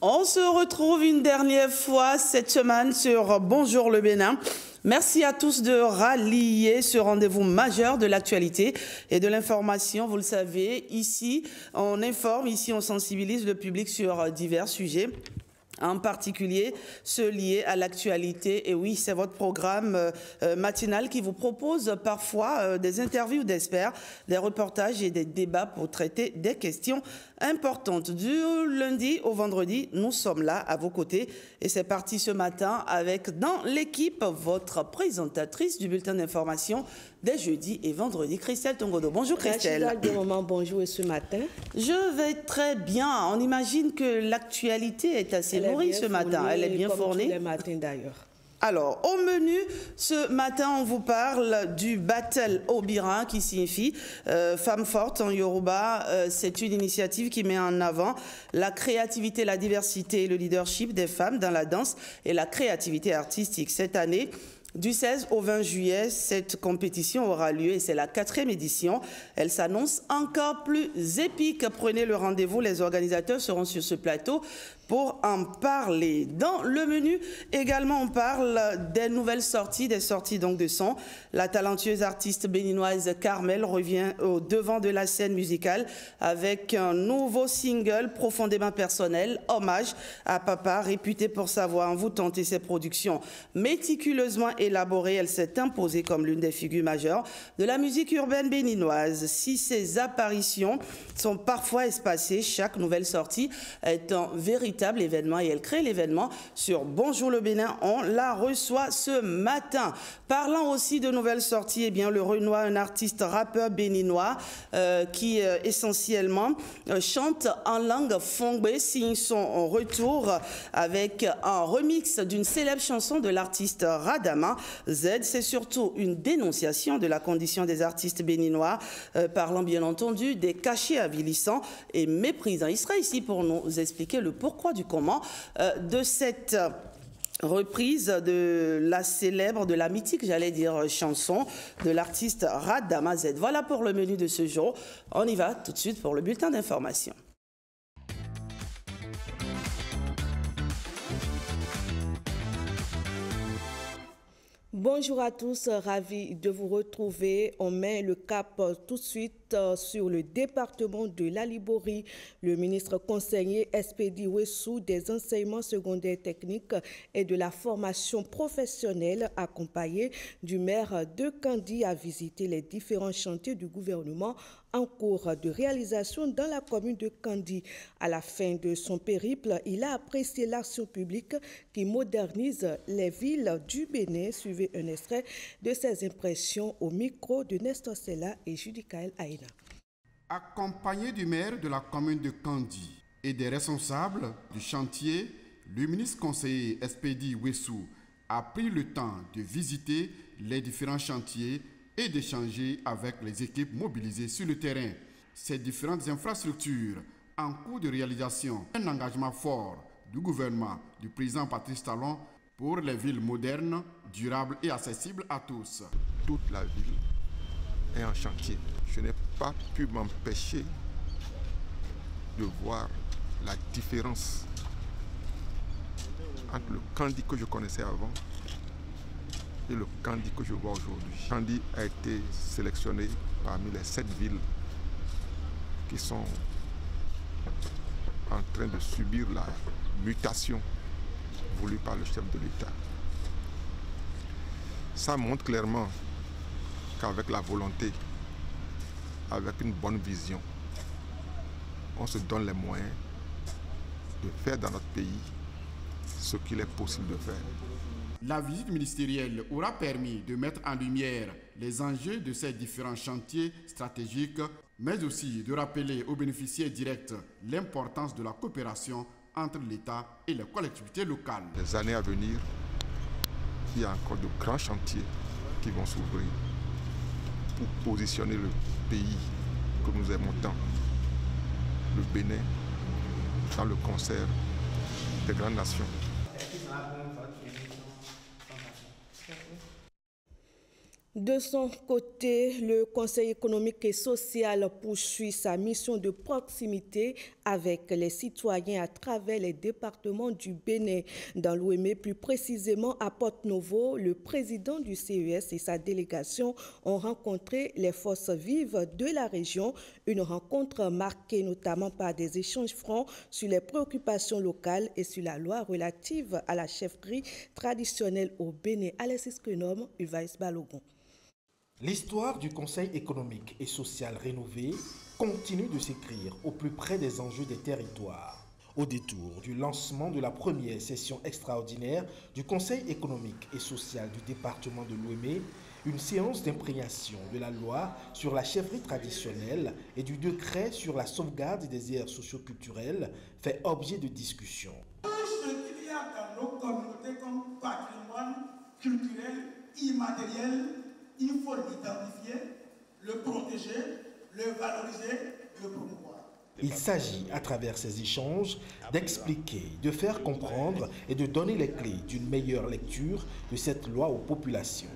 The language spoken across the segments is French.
On se retrouve une dernière fois cette semaine sur Bonjour le Bénin. Merci à tous de rallier ce rendez-vous majeur de l'actualité et de l'information. Vous le savez, ici, on informe, ici, on sensibilise le public sur divers sujets, en particulier ceux liés à l'actualité. Et oui, c'est votre programme matinal qui vous propose parfois des interviews d'experts, des reportages et des débats pour traiter des questions importantes. Du lundi au vendredi, nous sommes là à vos côtés. Et c'est parti ce matin avec, dans l'équipe, votre présentatrice du bulletin d'information des jeudis et vendredis, Christelle Tongodo. Bonjour Christelle. Bonjour et ce matin. Je vais très bien. On imagine que l'actualité est assez nourrie ce matin. Elle est bien fournie. Tous les matins d'ailleurs. Alors, au menu, ce matin, on vous parle du Battle Obira, qui signifie Femme forte en Yoruba. C'est une initiative qui met en avant la créativité, la diversité et le leadership des femmes dans la danse et la créativité artistique. Cette année, du 16 au 20 juillet, cette compétition aura lieu et c'est la 4e édition. Elle s'annonce encore plus épique. Prenez le rendez-vous, les organisateurs seront sur ce plateau pour en parler. Dans le menu, également, on parle des nouvelles sorties, des sorties donc de son. La talentueuse artiste béninoise Carmel revient au devant de la scène musicale avec un nouveau single profondément personnel, hommage à papa, réputé pour sa voix envoûtante et ses productions méticuleusement élaborées. Elle s'est imposée comme l'une des figures majeures de la musique urbaine béninoise. Si ces apparitions sont parfois espacées, chaque nouvelle sortie est un véritable événement et elle crée l'événement sur Bonjour le Bénin. On la reçoit ce matin. Parlant aussi de nouvelles sorties, eh bien le Renoir, un artiste rappeur béninois qui essentiellement chante en langue fongbe, signe son retour avec un remix d'une célèbre chanson de l'artiste Radama. Z, c'est surtout une dénonciation de la condition des artistes béninois, parlant bien entendu des cachets avilissants et méprisants. Il sera ici pour nous expliquer le pourquoi du comment de cette reprise de la célèbre, de la mythique, j'allais dire, chanson de l'artiste Radama Z. Voilà pour le menu de ce jour. On y va tout de suite pour le bulletin d'information. Bonjour à tous, ravi de vous retrouver. On met le cap tout de suite sur le département de la Liborie. Le ministre conseiller Espedi Wessou des enseignements secondaires techniques et de la formation professionnelle, accompagné du maire de Kandi, a visité les différents chantiers du gouvernement en cours de réalisation dans la commune de Kandi. À la fin de son périple, il a apprécié l'action publique qui modernise les villes du Bénin. Suivez un extrait de ses impressions au micro de Nestor Sella et Judicaël Aïna. Accompagné du maire de la commune de Kandi et des responsables du chantier, le ministre conseiller Espedi Wessou a pris le temps de visiter les différents chantiers et d'échanger avec les équipes mobilisées sur le terrain. Ces différentes infrastructures en cours de réalisation, un engagement fort du gouvernement du président Patrice Talon pour les villes modernes, durables et accessibles à tous. Toute la ville est en chantier. Je n'ai pas pu m'empêcher de voir la différence entre le Kandi que je connaissais avant et le Kandi que je vois aujourd'hui. Kandi a été sélectionné parmi les 7 villes qui sont en train de subir la mutation voulue par le chef de l'État. Ça montre clairement qu'avec la volonté, avec une bonne vision, on se donne les moyens de faire dans notre pays ce qu'il est possible de faire. La visite ministérielle aura permis de mettre en lumière les enjeux de ces différents chantiers stratégiques, mais aussi de rappeler aux bénéficiaires directs l'importance de la coopération entre l'État et les collectivités locales. Les années à venir, il y a encore de grands chantiers qui vont s'ouvrir pour positionner le pays que nous aimons tant, le Bénin, dans le concert des grandes nations. De son côté, le Conseil économique et social poursuit sa mission de proximité avec les citoyens à travers les départements du Bénin. Dans l'Ouémé, plus précisément à Porte-Novo, le président du CES et sa délégation ont rencontré les forces vives de la région. Une rencontre marquée notamment par des échanges francs sur les préoccupations locales et sur la loi relative à la chefferie traditionnelle au Bénin. Alexis Kenom, Uvaïs Balogun. L'histoire du Conseil économique et social rénové continue de s'écrire au plus près des enjeux des territoires. Au détour du lancement de la première session extraordinaire du Conseil économique et social du département de l'Ouémé, une séance d'imprégnation de la loi sur la chefferie traditionnelle et du décret sur la sauvegarde des aires socioculturelles fait objet de discussion. Tout ce qu'il y a dans nos communautés comme patrimoine culturel, immatériel, il faut l'identifier, le protéger, le valoriser, le promouvoir. Il s'agit, à travers ces échanges, d'expliquer, de faire comprendre et de donner les clés d'une meilleure lecture de cette loi aux populations.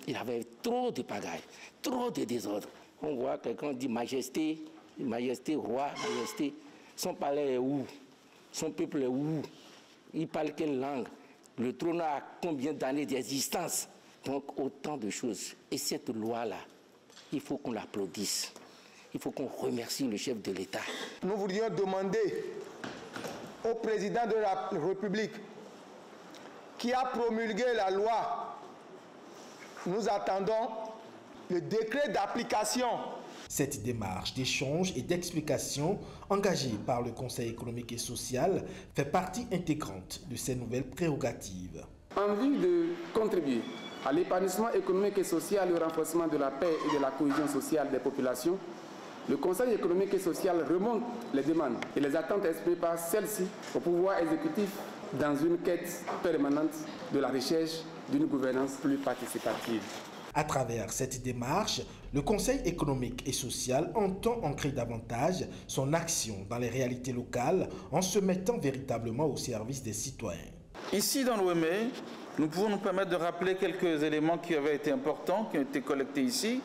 Il avait trop de pagaille, trop de désordre. On voit quelqu'un dit majesté, majesté, roi, majesté. Son palais est où? Son peuple est où? Il parle quelle langue? Le trône a combien d'années d'existence? Donc autant de choses. Et cette loi-là, il faut qu'on l'applaudisse. Il faut qu'on remercie le chef de l'État. Nous voudrions demander au président de la République qui a promulgué la loi, nous attendons le décret d'application. Cette démarche d'échange et d'explication engagée par le Conseil économique et social fait partie intégrante de ces nouvelles prérogatives. En vue de contribuer à l'épanouissement économique et social et au renforcement de la paix et de la cohésion sociale des populations, le Conseil économique et social remonte les demandes et les attentes exprimées par celles-ci au pouvoir exécutif dans une quête permanente de la recherche d'une gouvernance plus participative. À travers cette démarche, le Conseil économique et social entend ancrer davantage son action dans les réalités locales en se mettant véritablement au service des citoyens. Ici, dans l'Ouémé, nous pouvons nous permettre de rappeler quelques éléments qui avaient été importants, qui ont été collectés ici.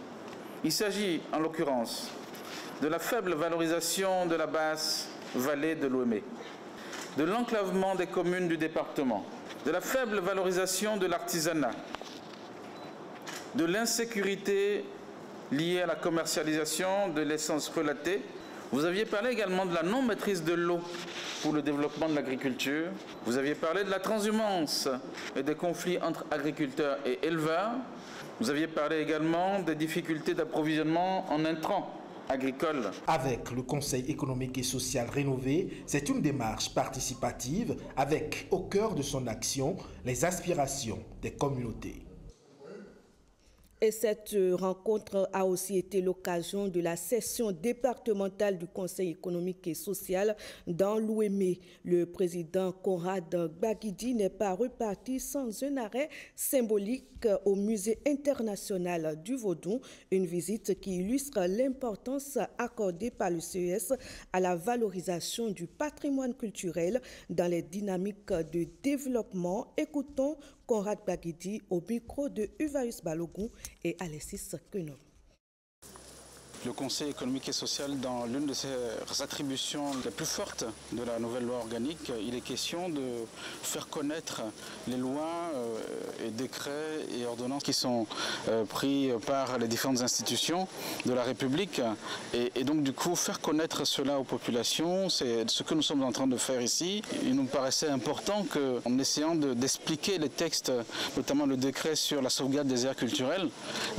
Il s'agit, en l'occurrence, de la faible valorisation de la basse vallée de l'Ouémé, de l'enclavement des communes du département, de la faible valorisation de l'artisanat, de l'insécurité liée à la commercialisation de l'essence relatée. Vous aviez parlé également de la non-maîtrise de l'eau pour le développement de l'agriculture. Vous aviez parlé de la transhumance et des conflits entre agriculteurs et éleveurs. Vous aviez parlé également des difficultés d'approvisionnement en intrants agricoles. Avec le Conseil économique et social rénové, c'est une démarche participative avec au cœur de son action les aspirations des communautés. Et cette rencontre a aussi été l'occasion de la session départementale du Conseil économique et social dans l'Ouémé. Le président Conrad Gbagidi n'est pas reparti sans un arrêt symbolique au Musée international du Vodou, une visite qui illustre l'importance accordée par le CES à la valorisation du patrimoine culturel dans les dynamiques de développement. Écoutons Conrad Gbagidi au micro de Uvaïs Balogun et Alexis Kenom. Le Conseil économique et social, dans l'une de ses attributions les plus fortes de la nouvelle loi organique, il est question de faire connaître les lois et décrets et ordonnances qui sont pris par les différentes institutions de la République. Et donc du coup, faire connaître cela aux populations, c'est ce que nous sommes en train de faire ici. Il nous paraissait important qu'en essayant d'expliquer les textes, notamment le décret sur la sauvegarde des aires culturelles,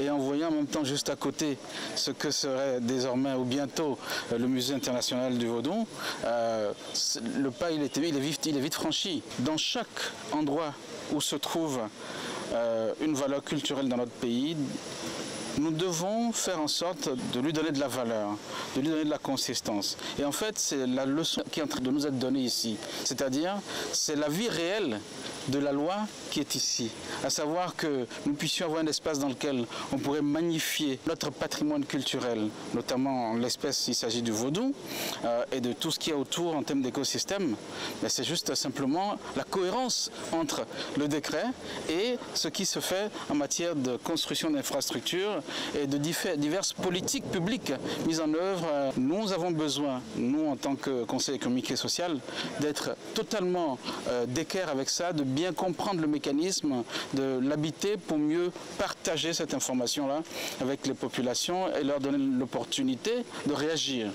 et en voyant en même temps juste à côté ce que serait désormais ou bientôt le musée international du Vodou, le pas il est vite franchi. Dans chaque endroit où se trouve une valeur culturelle dans notre pays, nous devons faire en sorte de lui donner de la valeur, de lui donner de la consistance. Et en fait, c'est la leçon qui est en train de nous être donnée ici. C'est-à-dire, c'est la vie réelle de la loi qui est ici. À savoir que nous puissions avoir un espace dans lequel on pourrait magnifier notre patrimoine culturel, notamment l'espèce, il s'agit du vaudou, et de tout ce qu'il y a autour en termes d'écosystème. Mais c'est juste simplement la cohérence entre le décret et ce qui se fait en matière de construction d'infrastructures et de diverses politiques publiques mises en œuvre. Nous avons besoin, nous en tant que Conseil économique et social, d'être totalement d'équerre avec ça, de bien comprendre le mécanisme, de l'habiter pour mieux partager cette information-là avec les populations et leur donner l'opportunité de réagir.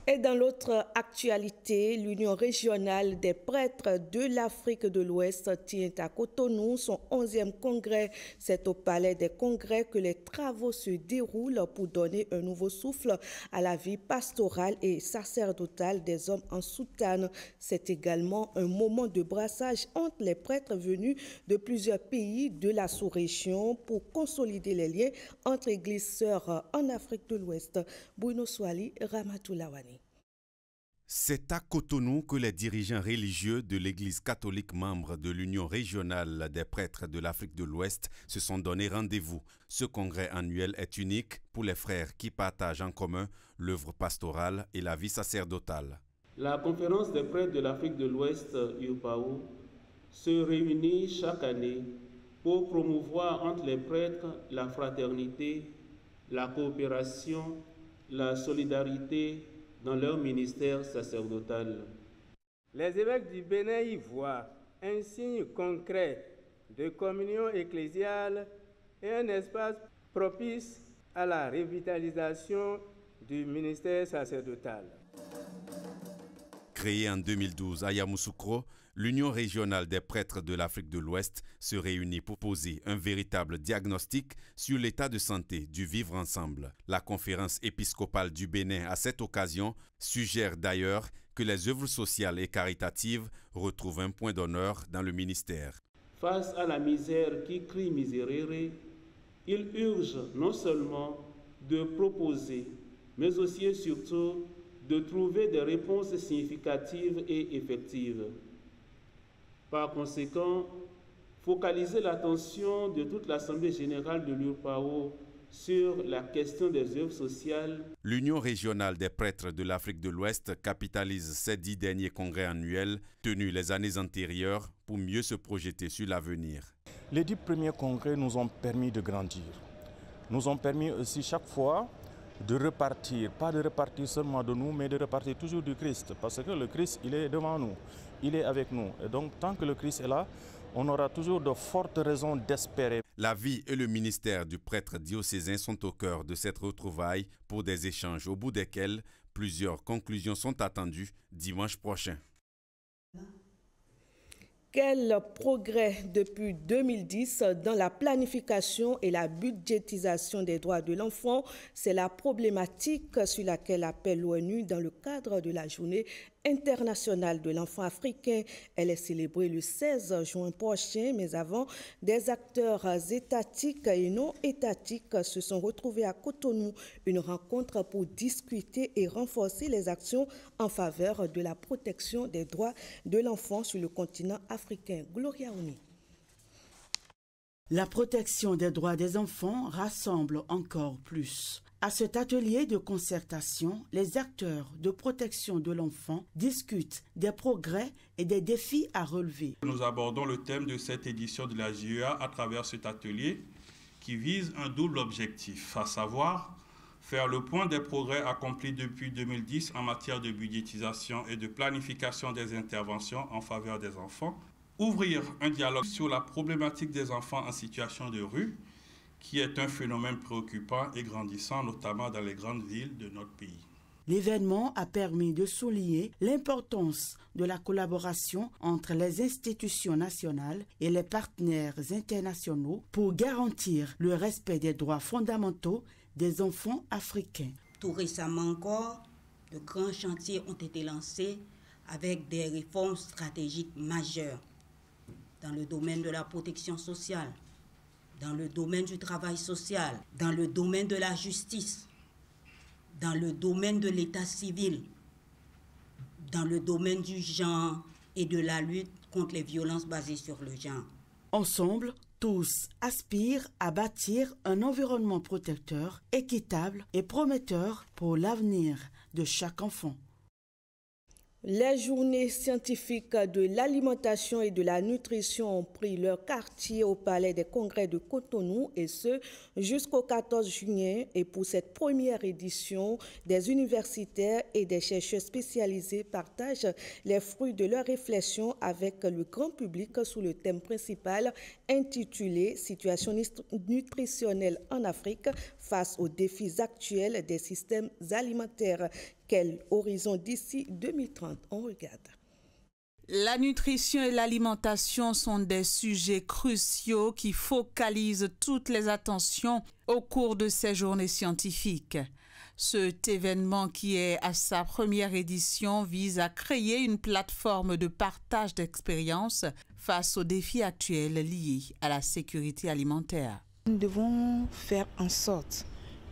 Et dans l'autre actualité, l'Union régionale des prêtres de l'Afrique de l'Ouest tient à Cotonou son 11e congrès. C'est au Palais des Congrès que les travaux se déroulent pour donner un nouveau souffle à la vie pastorale et sacerdotale des hommes en soutane. C'est également un moment de brassage entre les prêtres venus de plusieurs pays de la sous-région pour consolider les liens entre églises sœurs en Afrique de l'Ouest. Bruno Swali, Ramatoulawani. C'est à Cotonou que les dirigeants religieux de l'Église catholique membre de l'Union régionale des prêtres de l'Afrique de l'Ouest se sont donné rendez-vous. Ce congrès annuel est unique pour les frères qui partagent en commun l'œuvre pastorale et la vie sacerdotale. La conférence des prêtres de l'Afrique de l'Ouest, UPAO, se réunit chaque année pour promouvoir entre les prêtres la fraternité, la coopération, la solidarité dans leur ministère sacerdotal. Les évêques du Bénin y voient un signe concret de communion ecclésiale et un espace propice à la revitalisation du ministère sacerdotal. Créée en 2012 à Yamoussoukro, l'Union régionale des prêtres de l'Afrique de l'Ouest se réunit pour poser un véritable diagnostic sur l'état de santé du vivre ensemble. La conférence épiscopale du Bénin, à cette occasion, suggère d'ailleurs que les œuvres sociales et caritatives retrouvent un point d'honneur dans le ministère. Face à la misère qui crie miserere, il urge non seulement de proposer, mais aussi et surtout de trouver des réponses significatives et effectives. Par conséquent, focaliser l'attention de toute l'Assemblée générale de l'UPAO sur la question des œuvres sociales. L'Union régionale des prêtres de l'Afrique de l'Ouest capitalise ces 10 derniers congrès annuels tenus les années antérieures pour mieux se projeter sur l'avenir. Les 10 premiers congrès nous ont permis de grandir. Nous ont permis aussi chaque fois de repartir, pas de repartir seulement de nous, mais de repartir toujours du Christ. Parce que le Christ, il est devant nous, il est avec nous. Et donc, tant que le Christ est là, on aura toujours de fortes raisons d'espérer. La vie et le ministère du prêtre diocésain sont au cœur de cette retrouvaille pour des échanges au bout desquels plusieurs conclusions sont attendues dimanche prochain. Quel progrès depuis 2010 dans la planification et la budgétisation des droits de l'enfant, c'est la problématique sur laquelle appelle l'ONU dans le cadre de la journée internationale de l'enfant africain. Elle est célébrée le 16 juin prochain, mais avant, des acteurs étatiques et non étatiques se sont retrouvés à Cotonou, une rencontre pour discuter et renforcer les actions en faveur de la protection des droits de l'enfant sur le continent africain. Gloria Ouni. La protection des droits des enfants rassemble encore plus. À cet atelier de concertation, les acteurs de protection de l'enfant discutent des progrès et des défis à relever. Nous abordons le thème de cette édition de la JEA à travers cet atelier qui vise un double objectif, à savoir faire le point des progrès accomplis depuis 2010 en matière de budgétisation et de planification des interventions en faveur des enfants, ouvrir un dialogue sur la problématique des enfants en situation de rue, qui est un phénomène préoccupant et grandissant, notamment dans les grandes villes de notre pays. L'événement a permis de souligner l'importance de la collaboration entre les institutions nationales et les partenaires internationaux pour garantir le respect des droits fondamentaux des enfants africains. Tout récemment encore, de grands chantiers ont été lancés avec des réformes stratégiques majeures dans le domaine de la protection sociale, dans le domaine du travail social, dans le domaine de la justice, dans le domaine de l'état civil, dans le domaine du genre et de la lutte contre les violences basées sur le genre. Ensemble, tous aspirent à bâtir un environnement protecteur, équitable et prometteur pour l'avenir de chaque enfant. Les journées scientifiques de l'alimentation et de la nutrition ont pris leur quartier au Palais des Congrès de Cotonou et ce jusqu'au 14 juillet. Et pour cette première édition, des universitaires et des chercheurs spécialisés partagent les fruits de leurs réflexions avec le grand public sous le thème principal intitulé « Situation nutritionnelle en Afrique face aux défis actuels des systèmes alimentaires ». Quel horizon d'ici 2030? On regarde. La nutrition et l'alimentation sont des sujets cruciaux qui focalisent toutes les attentions au cours de ces journées scientifiques. Cet événement, qui est à sa première édition, vise à créer une plateforme de partage d'expériences face aux défis actuels liés à la sécurité alimentaire. Nous devons faire en sorte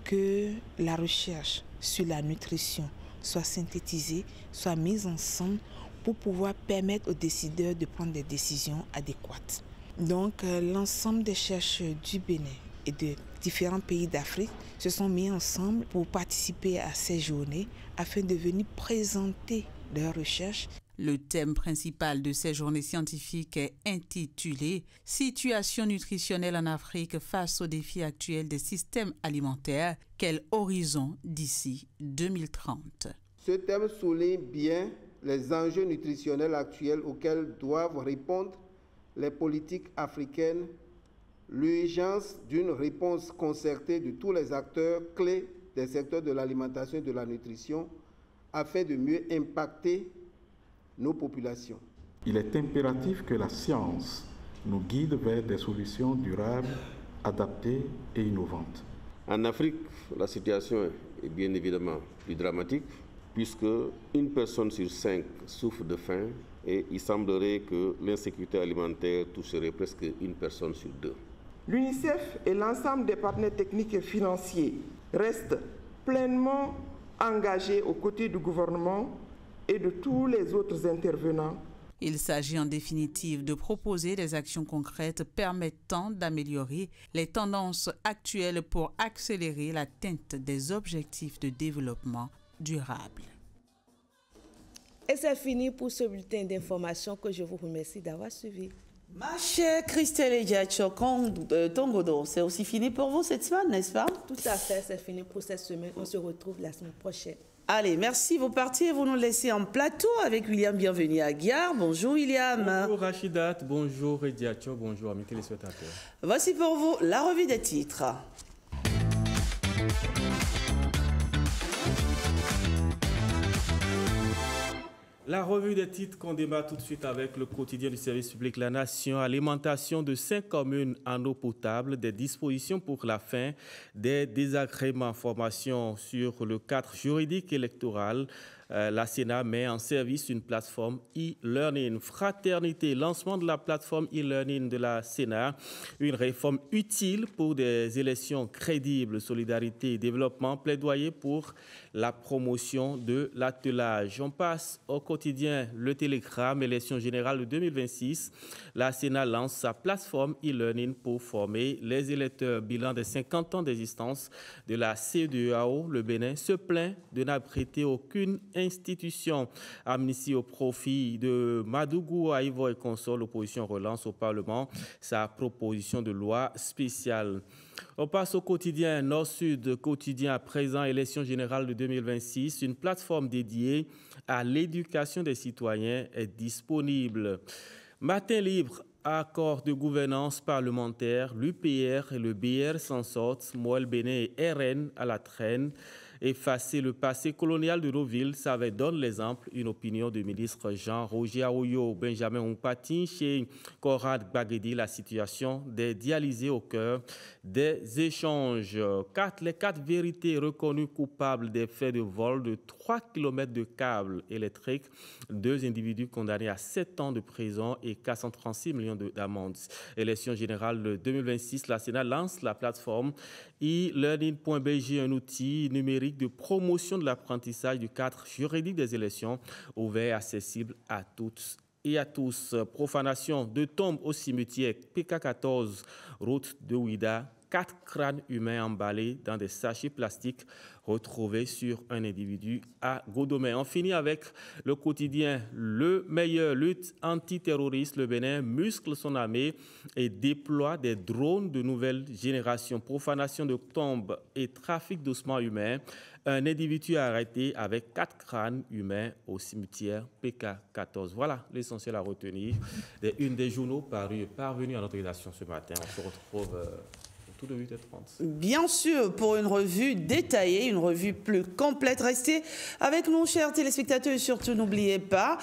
que la recherche sur la nutrition soit synthétisée, soit mise ensemble pour pouvoir permettre aux décideurs de prendre des décisions adéquates. Donc, l'ensemble des chercheurs du Bénin et de différents pays d'Afrique se sont mis ensemble pour participer à ces journées afin de venir présenter leurs recherches. Le thème principal de ces journées scientifiques est intitulé « Situation nutritionnelle en Afrique face aux défis actuels des systèmes alimentaires. Quel horizon d'ici 2030 ?» Ce thème souligne bien les enjeux nutritionnels actuels auxquels doivent répondre les politiques africaines, l'urgence d'une réponse concertée de tous les acteurs clés des secteurs de l'alimentation et de la nutrition afin de mieux impacter nos populations. Il est impératif que la science nous guide vers des solutions durables, adaptées et innovantes. En Afrique, la situation est bien évidemment plus dramatique puisque une personne sur 5 souffre de faim et il semblerait que l'insécurité alimentaire toucherait presque une personne sur 2. L'UNICEF et l'ensemble des partenaires techniques et financiers restent pleinement engagés aux côtés du gouvernement et de tous les autres intervenants. Il s'agit en définitive de proposer des actions concrètes permettant d'améliorer les tendances actuelles pour accélérer l'atteinte des objectifs de développement durable. Et c'est fini pour ce bulletin d'information que je vous remercie d'avoir suivi. Ma chère Christelle Ediacho Tongodo, c'est aussi fini pour vous cette semaine, n'est-ce pas? Tout à fait, c'est fini pour cette semaine. On se retrouve la semaine prochaine. Allez, merci. Vous partez, vous nous laissez en plateau avec William. Bienvenue à Guiar. Bonjour William. Bonjour Rachidat, bonjour Ediacho, bonjour amis téléspectateurs. Voici pour vous la revue des titres. La revue des titres qu'on débat tout de suite avec le quotidien du service public La Nation. Alimentation de 5 communes en eau potable, des dispositions pour la fin des désagréments, formation sur le cadre juridique électoral. La Sénat met en service une plateforme e-learning. Fraternité, lancement de la plateforme e-learning de la Sénat, une réforme utile pour des élections crédibles. Solidarité et développement, plaidoyer pour la promotion de l'attelage. On passe au quotidien Le Télégramme, élection générale de 2026. La Sénat lance sa plateforme e-learning pour former les électeurs. Bilan des 50 ans d'existence de la CEDEAO. Le Bénin se plaint de n'abriter aucune institution. Amnistie au profit de Madougou, Aïvo et consorts. L'opposition relance au Parlement sa proposition de loi spéciale. On passe au quotidien Nord-Sud, quotidien à présent, élection générale de 2026. Une plateforme dédiée à l'éducation des citoyens est disponible. Matin libre, accord de gouvernance parlementaire, l'UPR et le BR s'en sortent. Moël Bénin et RN à la traîne. effacer le passé colonial de nos villes. Ça avait donné l'exemple, une opinion du ministre Jean-Roger Aoyo, Benjamin Ompati, chez Conrad Baguedi, la situation des dialysés au cœur des échanges. Les 4 vérités reconnues coupables des faits de vol de 3 km de câbles électriques, 2 individus condamnés à 7 ans de prison et 436 millions d'amendes. Élection générale de 2026, la Sénat lance la plateforme e-learning.bg, un outil numérique de promotion de l'apprentissage du cadre juridique des élections, ouvert et accessible à toutes et à tous. Profanation de tombes au cimetière PK14, route de Ouida. 4 crânes humains emballés dans des sachets plastiques retrouvés sur un individu à Godomé. On finit avec le quotidien Le Meilleur, lutte antiterroriste. Le Bénin muscle son armée et déploie des drones de nouvelle génération. Profanation de tombes et trafic d'ossements humains. Un individu arrêté avec 4 crânes humains au cimetière PK14. Voilà l'essentiel à retenir. Une des journaux parvenus à notre rédaction ce matin. On se retrouve tout de 8h30. Bien sûr, pour une revue détaillée, une revue plus complète. Restez avec nous, chers téléspectateurs, et surtout n'oubliez pas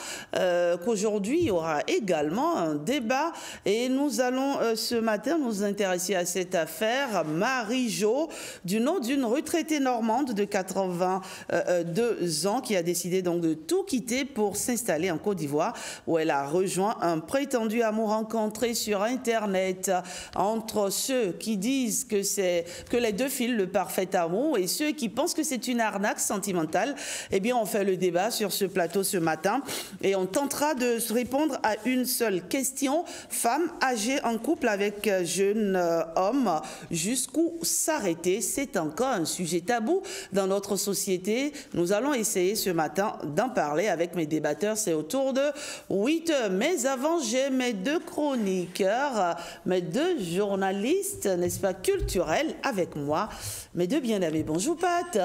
qu'aujourd'hui, il y aura également un débat et nous allons ce matin nous intéresser à cette affaire Marie-Jo, du nom d'une retraitée normande de 82 ans qui a décidé donc de tout quitter pour s'installer en Côte d'Ivoire, où elle a rejoint un prétendu amour rencontré sur Internet. Entre ceux qui disent que les deux filent le parfait amour et ceux qui pensent que c'est une arnaque sentimentale, eh bien on fait le débat sur ce plateau ce matin et on tentera de se répondre à une seule question. Femme âgée en couple avec jeune homme, jusqu'où s'arrêter? C'est encore un sujet tabou dans notre société. Nous allons essayer ce matin d'en parler avec mes débatteurs. C'est autour de 8 heures. Mais avant, j'ai mes 2 chroniqueurs, mes 2 journalistes, n'est-ce pas, culturels avec moi. Mes 2 bien-aimés. Bonjour Pat.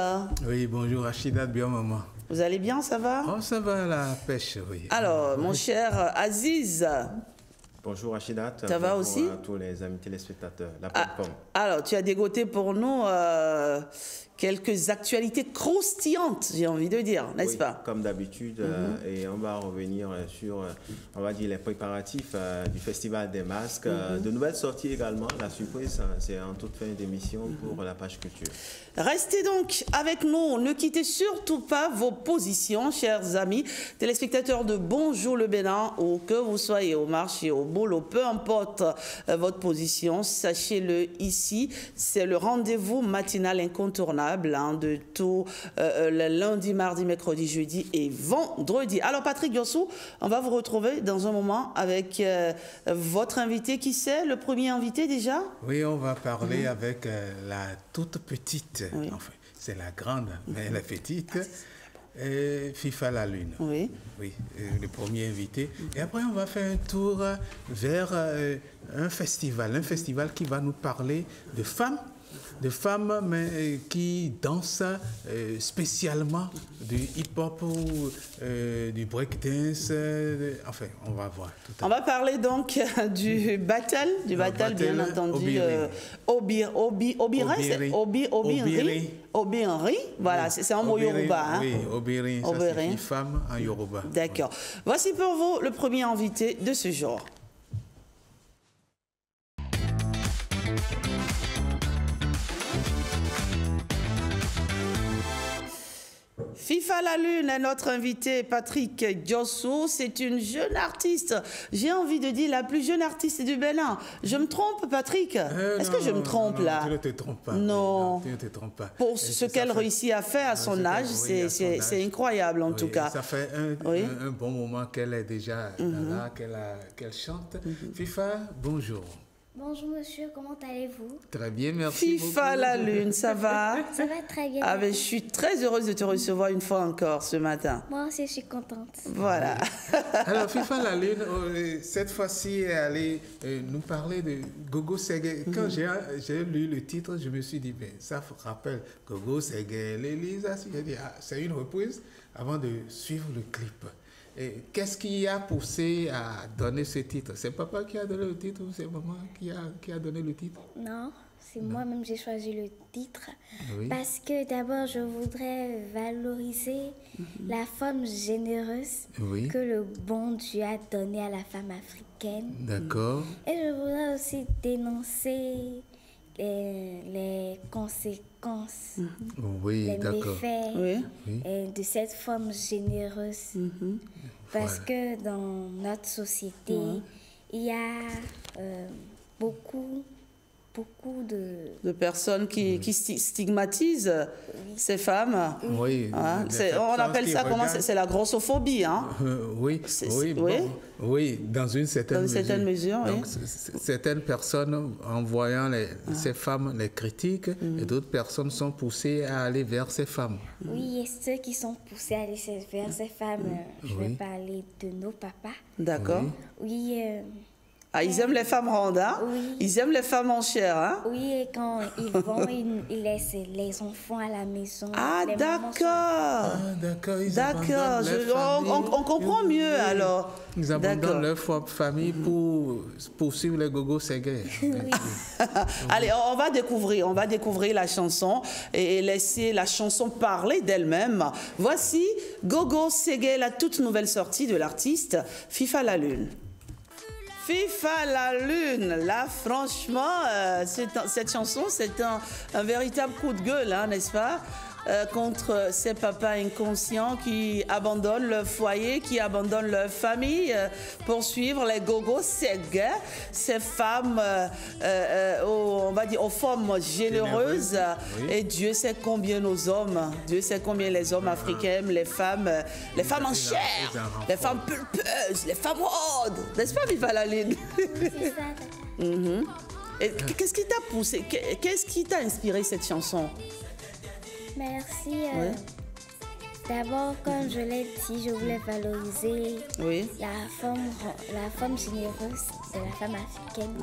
Oui, bonjour Rachida, bien maman. Vous allez bien, ça va? Oh, ça va, la pêche, oui. Alors, mon cher Aziz. Bonjour Rachida. Ça va aussi? Bonjour à tous les amis téléspectateurs. La plateforme. Alors, tu as dégoté pour nous quelques actualités croustillantes, j'ai envie de dire, n'est-ce pas? Comme d'habitude, et on va revenir sur, on va dire, les préparatifs du Festival des Masques. De nouvelles sorties également. La surprise, c'est en toute fin d'émission pour la page culture. Restez donc avec nous. Ne quittez surtout pas vos positions, chers amis téléspectateurs de Bonjour le Bénin, où que vous soyez au marché, au boulot, peu importe votre position, sachez-le ici, c'est le rendez-vous matinal incontournable de tout le lundi, mardi, mercredi, jeudi et vendredi. Alors Patrick Yossou, on va vous retrouver dans un moment avec votre invité. Qui c'est, le premier invité déjà? Oui, on va parler avec la toute petite, enfin c'est la grande, mais la petite. FIFA La Lune. Oui. Oui, le premier invité. Et après, on va faire un tour vers un festival qui va nous parler de femmes mais qui dansent spécialement du hip-hop ou du breakdance. Enfin, on va voir. On va parler donc du battle, bien entendu. Obiri. Voilà, c'est un mot yoruba. Oui, Obiri, ça signifie femme en yoruba. D'accord. Voici pour vous le premier invité de ce jour. FIFA La Lune est notre invité, Patrick Yossou. C'est une jeune artiste. J'ai envie de dire la plus jeune artiste du Bénin. Je me trompe, Patrick? Est-ce que je me trompe là? Tu ne te trompes pas. Non. Tu ne te trompes pas. Pour ce qu'elle réussit à faire à son âge, c'est incroyable en tout cas. Ça fait un bon moment qu'elle est déjà là, qu'elle chante. FIFA, bonjour. Bonjour monsieur, comment allez-vous? Très bien, merci FIFA La Lune, ça va? Ça va très bien. Ah ben, je suis très heureuse de te recevoir une fois encore ce matin. Moi aussi, je suis contente. Voilà. Alors, FIFA La Lune, cette fois-ci, est allée nous parler de Gogo Ségué. Quand j'ai lu le titre, je me suis dit, ben, ça rappelle Gogo Ségué, l'Élisa. J'ai dit, c'est une reprise avant de suivre le clip. Qu'est-ce qui a poussé à donner ce titre? C'est papa qui a donné le titre ou c'est maman qui a donné le titre? Non, c'est moi-même j'ai choisi le titre. Oui. Parce que d'abord, je voudrais valoriser la femme généreuse que le bon Dieu a donnée à la femme africaine. D'accord. Et je voudrais aussi dénoncer les conséquences, les méfaits de cette femme généreuse. Parce que dans notre société, il y a beaucoup de personnes qui stigmatisent ces femmes. Oui. Hein? On appelle ça comment? C'est la grossophobie. Hein? Oui, dans une certaine mesure. Donc, oui. Certaines personnes, en voyant ces femmes, les critiquent, et d'autres personnes sont poussées à aller vers ces femmes. Oui, et ceux qui sont poussés à aller vers ces femmes, je vais parler de nos papas. D'accord. Oui. Ils aiment les femmes rondes, hein? Oui. Ils aiment les femmes en chair, hein? Oui, et quand ils vont, ils laissent les enfants à la maison. Ah, d'accord. D'accord. On comprend mieux, alors. Ils abandonnent leur famille pour poursuivre les Gogo Ségué. Allez, on va découvrir la chanson et laisser la chanson parler d'elle-même. Voici Gogo Ségué, la toute nouvelle sortie de l'artiste FIFA La Lune. FIFA La Lune, là franchement, cette chanson, c'est un véritable coup de gueule, hein, n'est-ce pas, contre ces papas inconscients qui abandonnent leur foyer, qui abandonnent leur famille pour suivre les Gogo Ségué, ces femmes, on va dire, aux femmes généreuses. Oui. Et Dieu sait combien nos hommes, Dieu sait combien les hommes africains aiment les femmes en chair, les femmes pulpeuses, les femmes rondes, n'est-ce pas, FIFA La Lune? C'est ça. Et qu'est-ce qui t'a poussé, qu'est-ce qui t'a inspiré cette chanson? Merci. D'abord, comme je l'ai dit, je voulais valoriser la femme généreuse de la femme africaine.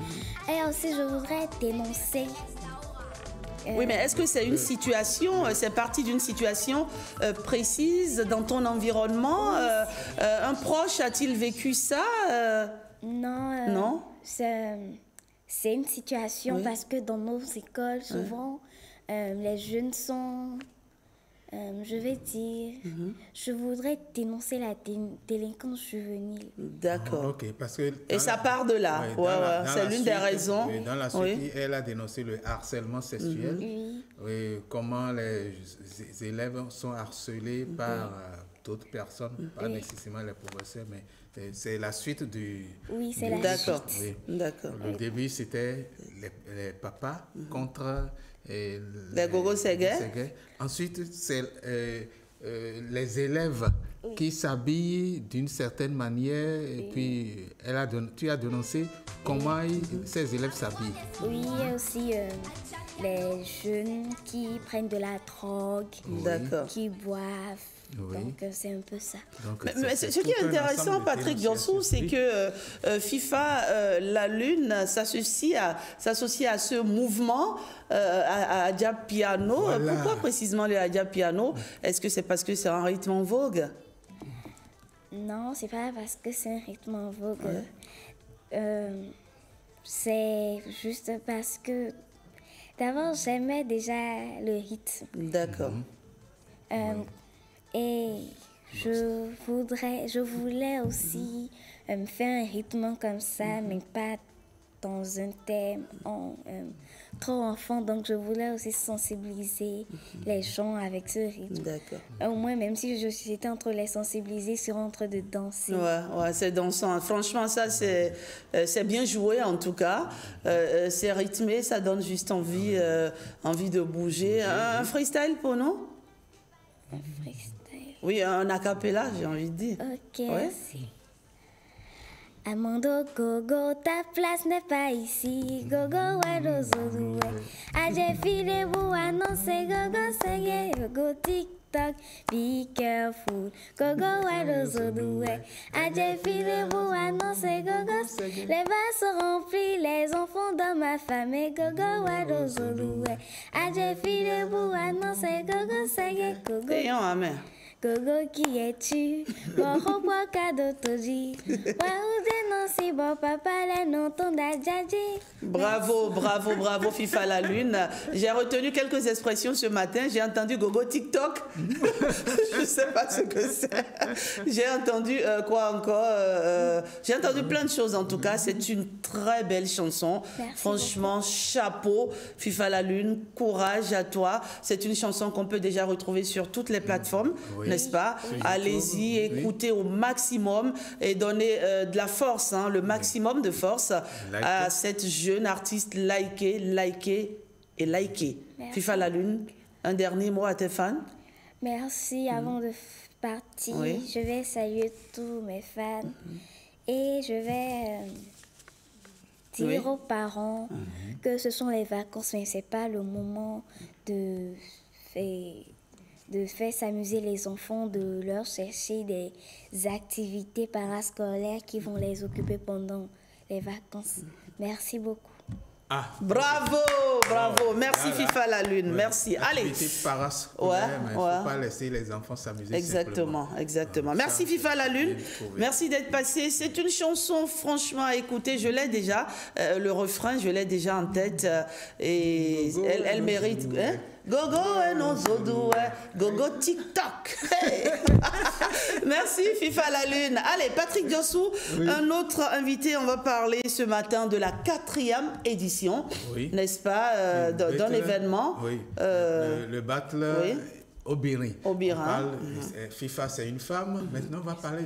Et aussi, je voudrais dénoncer. Oui, mais est-ce que c'est une situation, c'est parti d'une situation précise dans ton environnement? Un proche a-t-il vécu ça? Non. Non? C'est une situation parce que dans nos écoles, souvent, les jeunes sont, je vais dire, je voudrais dénoncer la délinquance juvénile. D'accord. Ok, parce que et ça part de là. C'est l'une des raisons. Dans la suite, elle a dénoncé le harcèlement sexuel. Comment les élèves sont harcelés par d'autres personnes, pas nécessairement les professeurs, mais c'est la suite du... Oui, c'est la suite. Oui. D'accord. Le début, c'était les papas contre... les Gogo Ségué. Ensuite, c'est les élèves qui s'habillent d'une certaine manière. Et puis, tu as dénoncé comment ces élèves s'habillent. Oui, il y a aussi les jeunes qui prennent de la drogue, qui boivent. Donc, c'est un peu ça. Mais ce qui est intéressant, Patrick Diossou, c'est que FIFA La Lune s'associe à ce mouvement, à Adja Piano. Voilà. Pourquoi précisément le Adja Piano? Est-ce que c'est parce que c'est un rythme en vogue? Non, c'est pas parce que c'est un rythme en vogue. C'est juste parce que d'abord, j'aimais déjà le rythme. D'accord. Et je voulais aussi faire un rythme comme ça, mais pas dans un thème trop enfant. Donc, je voulais aussi sensibiliser les gens avec ce rythme. D'accord. Au moins, même si j'étais entre les sensibiliser, sur entre de danser. Ouais, c'est dansant. Franchement, ça, c'est bien joué, en tout cas. C'est rythmé, ça donne juste envie de bouger. Un freestyle pour nous? Un freestyle. Oui, un acapella, j'ai envie de dire. Ok, merci. Amando Gogo, ta place n'est pas ici. Gogo, Wadozodoue. Adje file vous annoncer Gogo, Ségué, Gogo, TikTok. Be careful. Gogo, Wadozodoue. Adje file vous annoncer Gogo. Les vases sont remplis, les enfants dans ma famille. Gogo, Wadozodoue. Adje file vous annoncer Gogo, Ségué, Gogo. Amen. Gogo qui es-tu? Boro bois cadeau toji. Waouh dénoncer bon papa les non ton dadjaji. Bravo, bravo, bravo FIFA la Lune. J'ai retenu quelques expressions ce matin. J'ai entendu Gogo TikTok. Je ne sais pas ce que c'est. J'ai entendu quoi encore j'ai entendu plein de choses en tout cas. C'est une très belle chanson. Merci Franchement, chapeau. FIFA la Lune, courage à toi. C'est une chanson qu'on peut déjà retrouver sur toutes les plateformes, n'est-ce pas? Allez-y, écoutez au maximum et donnez de la force, hein, le maximum de force à cette jeune artiste. Likez, likez et likez. FIFA la Lune, un dernier mot à tes fans? Merci. Avant de partir, je vais saluer tous mes fans et je vais dire aux parents que ce sont les vacances, mais ce n'est pas le moment de faire s'amuser les enfants, de leur chercher des activités parascolaires qui vont les occuper pendant les vacances. Merci beaucoup. Bravo, bravo. Merci FIFA la Lune. Merci. Allez. Parascolaire, mais il ne faut pas laisser les enfants s'amuser. Exactement, exactement. Merci FIFA la Lune. Merci d'être passé. C'est une chanson franchement à écouter. Je l'ai déjà. Le refrain, je l'ai déjà en tête. Et elle mérite. Gogo et nos odoué, gogo TikTok. Hey. Merci FIFA la Lune. Allez, Patrick Diossou, un autre invité. On va parler ce matin de la 4e édition, n'est-ce pas, d'un événement. Le battle Obirin. FIFA, c'est une femme. Maintenant, on va parler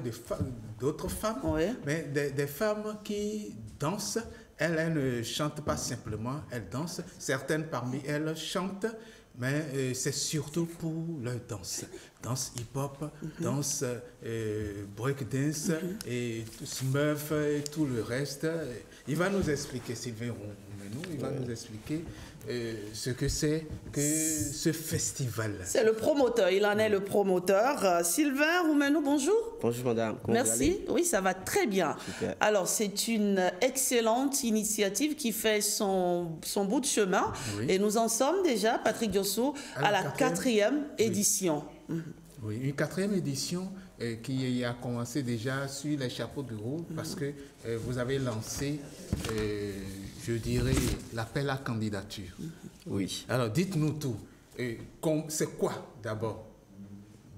d'autres femmes, mais des femmes qui dansent. Elles ne chantent pas simplement, elles dansent. Certaines parmi elles chantent. Mais c'est surtout pour leur danse. Danse hip-hop, danse breakdance et smurf et tout le reste. Il va nous expliquer, Sylvain Roumenou, il va nous expliquer ce que c'est que ce festival. C'est le promoteur, il en est le promoteur. Sylvain Roumenou, bonjour. Bonjour madame. Comment merci, oui ça va très bien. Super. Alors c'est une excellente initiative qui fait son bout de chemin et nous en sommes déjà, Patrick Diossou, à la 4e édition. Oui, une 4e édition qui a commencé déjà sur les chapeaux de roue parce que vous avez lancé, je dirais, l'appel à candidature. Oui. Alors dites-nous tout. C'est quoi d'abord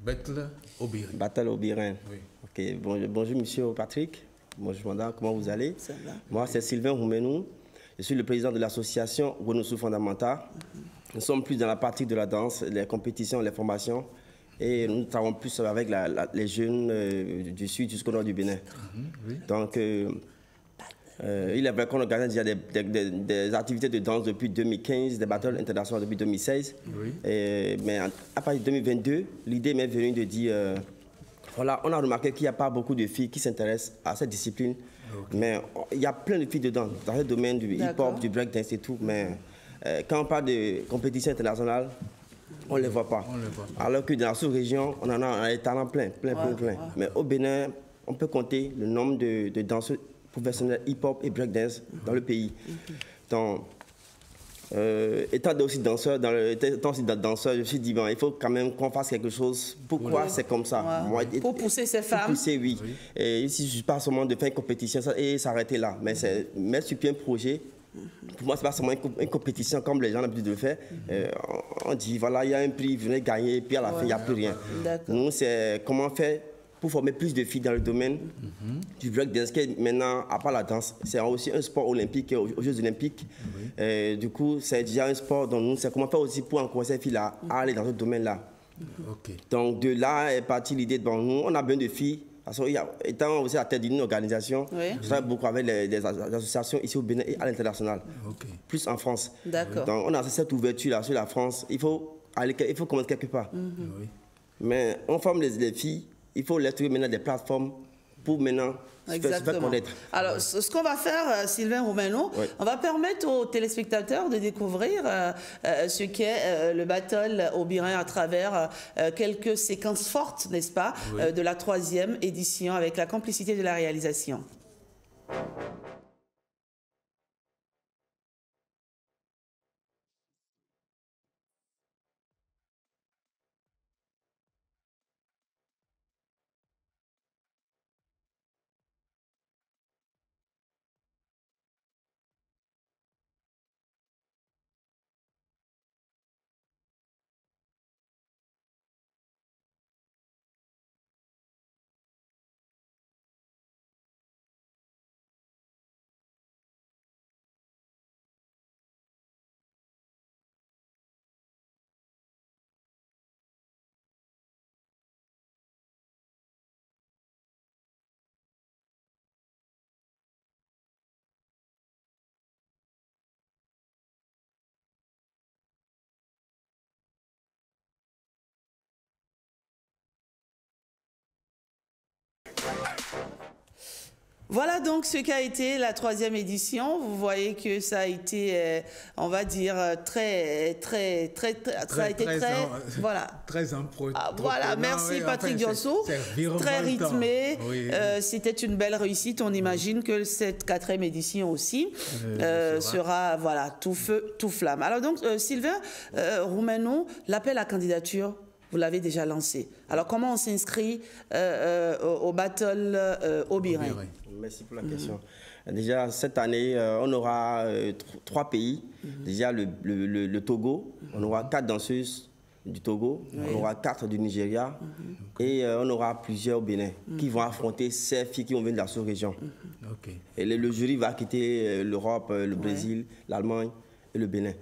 Battle Obirin? Battle Obirin. Oui. Ok. Bonjour monsieur Patrick. Bonjour madame, comment vous allez? Moi c'est Sylvain Roumenou. Je suis le président de l'association Renouveau Fondamental. Nous sommes plus dans la partie de la danse, les compétitions, les formations. Et nous travaillons plus avec les jeunes du sud jusqu'au nord du Bénin. Donc, il est vrai qu'on organise déjà des activités de danse depuis 2015, des battles internationaux depuis 2016. Mais à partir de 2022, l'idée m'est venue de dire, voilà, on a remarqué qu'il n'y a pas beaucoup de filles qui s'intéressent à cette discipline. Mais il y a plein de filles dedans, dans le domaine du hip-hop, du breakdance et tout. Mais quand on parle de compétition internationale, on ne les voit pas. Alors que dans la sous-région, on en a des talents plein. Mais au Bénin, on peut compter le nombre de danseurs professionnels hip-hop et breakdance dans le pays. Donc, étant aussi danseur, je me suis dit, bon, il faut quand même qu'on fasse quelque chose. Pourquoi c'est comme ça? Moi, pour pousser ces femmes. Pour pousser, oui. Et ici, je ne suis pas seulement de faire une compétition et s'arrêter là. Mais c'est mettre sur pied un projet. Pour moi, ce n'est pas seulement une compétition comme les gens ont l'habitude de le faire. On dit, voilà, il y a un prix, venez gagner, puis à la fin, il n'y a plus rien. Nous, c'est comment faire pour former plus de filles dans le domaine du breakdance, qui maintenant, à part la danse, c'est aussi un sport olympique, aux Jeux olympiques. Du coup, c'est déjà un sport dont nous, c'est comment faire aussi pour encourager ces filles-là à aller dans ce domaine-là. Donc, de là est partie l'idée de nous, on a besoin de filles. Parce que, étant aussi à la tête d'une organisation, je travaille beaucoup avec les associations ici au Bénin et à l'international, plus en France. Donc on a cette ouverture-là sur la France. Il faut commencer quelque part. Mais on forme les filles, il faut les trouver maintenant des plateformes pour maintenant se faire connaître. Alors, ce qu'on va faire, Sylvain Roumenou, on va permettre aux téléspectateurs de découvrir ce qu'est le battle Obirin à travers quelques séquences fortes, n'est-ce pas, de la 3e édition avec la complicité de la réalisation. Voilà donc ce qu'a été la 3e édition. Vous voyez que ça a été, on va dire, très, voilà. Très entreprenant. Voilà, merci Patrick Diosso. Très rythmé. Oui. C'était une belle réussite. On imagine que cette 4e édition aussi sera, voilà, tout feu, tout flamme. Alors donc, Sylvain Roumenou, l'appel à candidature, vous l'avez déjà lancé. Alors, comment on s'inscrit au Battle Obirin? Merci pour la question. Déjà, cette année, on aura 3 pays. Déjà, le Togo. On aura 4 danseuses du Togo. On aura 4 du Nigeria. Et on aura plusieurs au Bénin qui vont affronter ces filles qui vont venir de la sous-région. Et le jury va quitter l'Europe, le Brésil, l'Allemagne et le Bénin.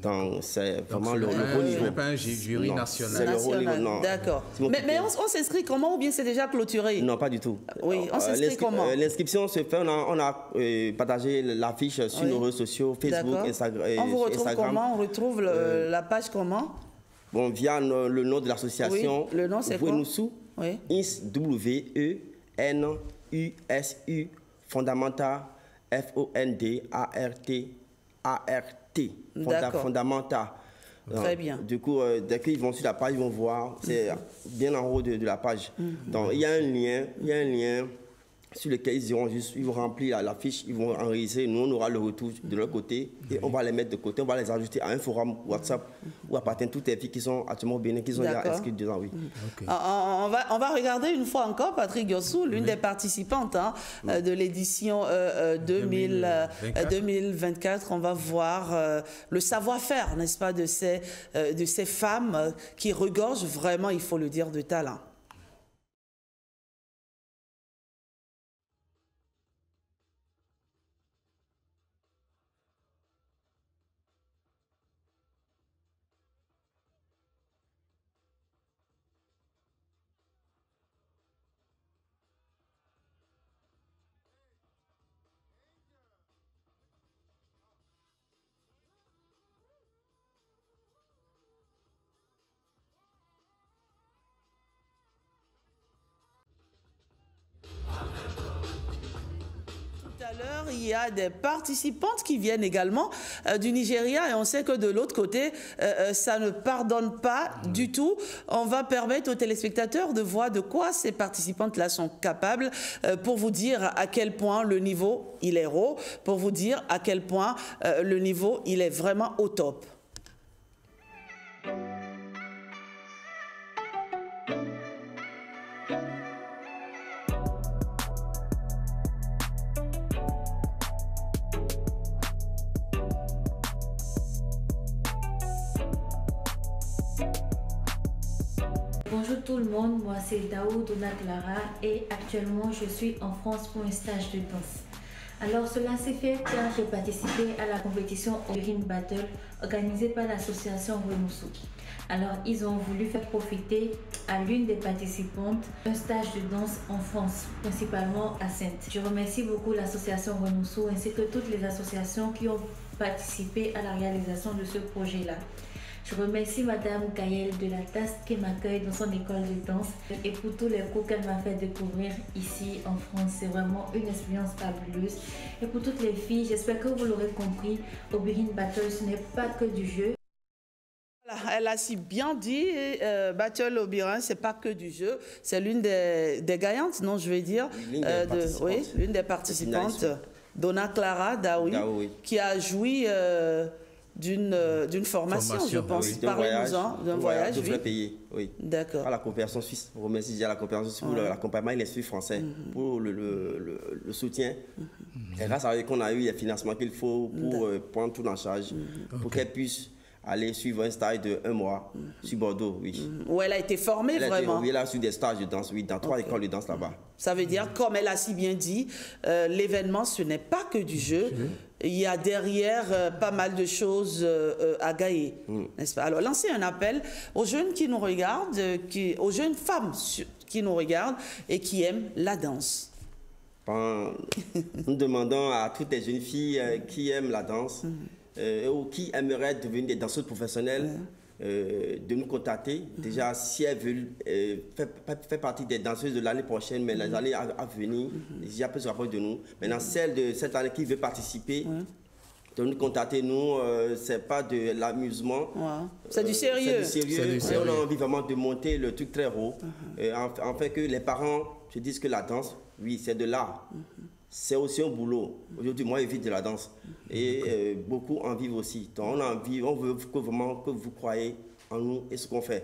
Donc, c'est vraiment le haut niveau. Ce n'est pas un jury national. C'est le haut niveau, non. D'accord. Mais on s'inscrit comment ou bien c'est déjà clôturé? Non, pas du tout. Oui, on s'inscrit comment? L'inscription se fait, on a partagé l'affiche sur nos réseaux sociaux, Facebook, Instagram. On vous retrouve comment? On retrouve la page comment? Bon, via le nom de l'association. Oui, le nom c'est quoi? Wenusu, W-E-N-U-S-U, Fondamenta, F-O-N-D-A-R-T. Fondamenta. Très bien. Du coup, dès qu'ils vont sur la page, ils vont voir, c'est bien en haut de la page. Donc, il y a un lien sur lequel ils vont remplir la fiche, ils vont enregistrer. Nous, on aura le retour de leur côté et on va les mettre de côté, on va les ajouter à un forum WhatsApp où appartiennent toutes les filles qui sont actuellement au Bénin, qui sont déjà inscrites dedans. Oui. On va regarder une fois encore Patrick Diosso, l'une des participantes de l'édition 2024. On va voir le savoir-faire, n'est-ce pas, de ces femmes qui regorgent vraiment, il faut le dire, de talent. Il y a des participantes qui viennent également du Nigeria et on sait que de l'autre côté, ça ne pardonne pas du tout. On va permettre aux téléspectateurs de voir de quoi ces participantes-là sont capables pour vous dire à quel point le niveau, il est haut, pour vous dire à quel point le niveau, il est vraiment au top. Bonjour tout le monde, moi c'est Daoud Dona Clara et actuellement je suis en France pour un stage de danse. Alors cela s'est fait car j'ai participé à la compétition Obirin Battle organisée par l'association Wenusu. Alors ils ont voulu faire profiter à l'une des participantes un stage de danse en France, principalement à Saintes. Je remercie beaucoup l'association Wenusu ainsi que toutes les associations qui ont participé à la réalisation de ce projet-là. Je remercie Madame Gaëlle de la TAS qui m'accueille dans son école de danse et pour tous les cours qu'elle m'a fait découvrir ici en France. C'est vraiment une expérience fabuleuse. Et pour toutes les filles, j'espère que vous l'aurez compris, Obirin Battle, ce n'est pas que du jeu. Elle a si bien dit, Battle Obirin, c'est pas que du jeu, c'est l'une des gagnantes, non, je vais dire, l'une des participantes, Dona Clara Daoui, qui a joui d'une formation, je pense. Parlez-nous-en, d'un voyage. De frais payés, oui. D'accord. À la coopération suisse. On remercie déjà la coopération suisse pour l'accompagnement et l'Institut français pour le soutien. Et grâce à eux qu'on a eu les financements qu'il faut pour prendre tout en charge, pour qu'elle puisse aller suivre un stage de 1 mois sur Bordeaux, oui. Où elle a été formée vraiment. Oui, elle a su des stages de danse, oui, dans 3 écoles de danse là-bas. Ça veut dire, comme elle a si bien dit, l'événement, ce n'est pas que du jeu. Il y a derrière pas mal de choses à gagner, n'est-ce pas? Alors, lancez un appel aux jeunes qui nous regardent, aux jeunes femmes qui nous regardent et qui aiment la danse. Nous demandons à toutes les jeunes filles qui aiment la danse ou qui aimeraient devenir des danseuses professionnelles de nous contacter. Déjà, si elle veut faire partie des danseuses de l'année prochaine, mais les années à venir, il y a peu se rapproche de nous. Maintenant, celle de cette année qui veut participer, de nous contacter, nous, c'est pas de l'amusement. C'est du sérieux. C'est du sérieux. Et on a envie vraiment de monter le truc très haut, afin que les parents se disent que la danse, oui, c'est de l'art. C'est aussi un boulot. Aujourd'hui, moi, je vis de la danse. Et beaucoup en vivent aussi. Donc, on a envie, on veut vraiment que vous croyez en nous et ce qu'on fait.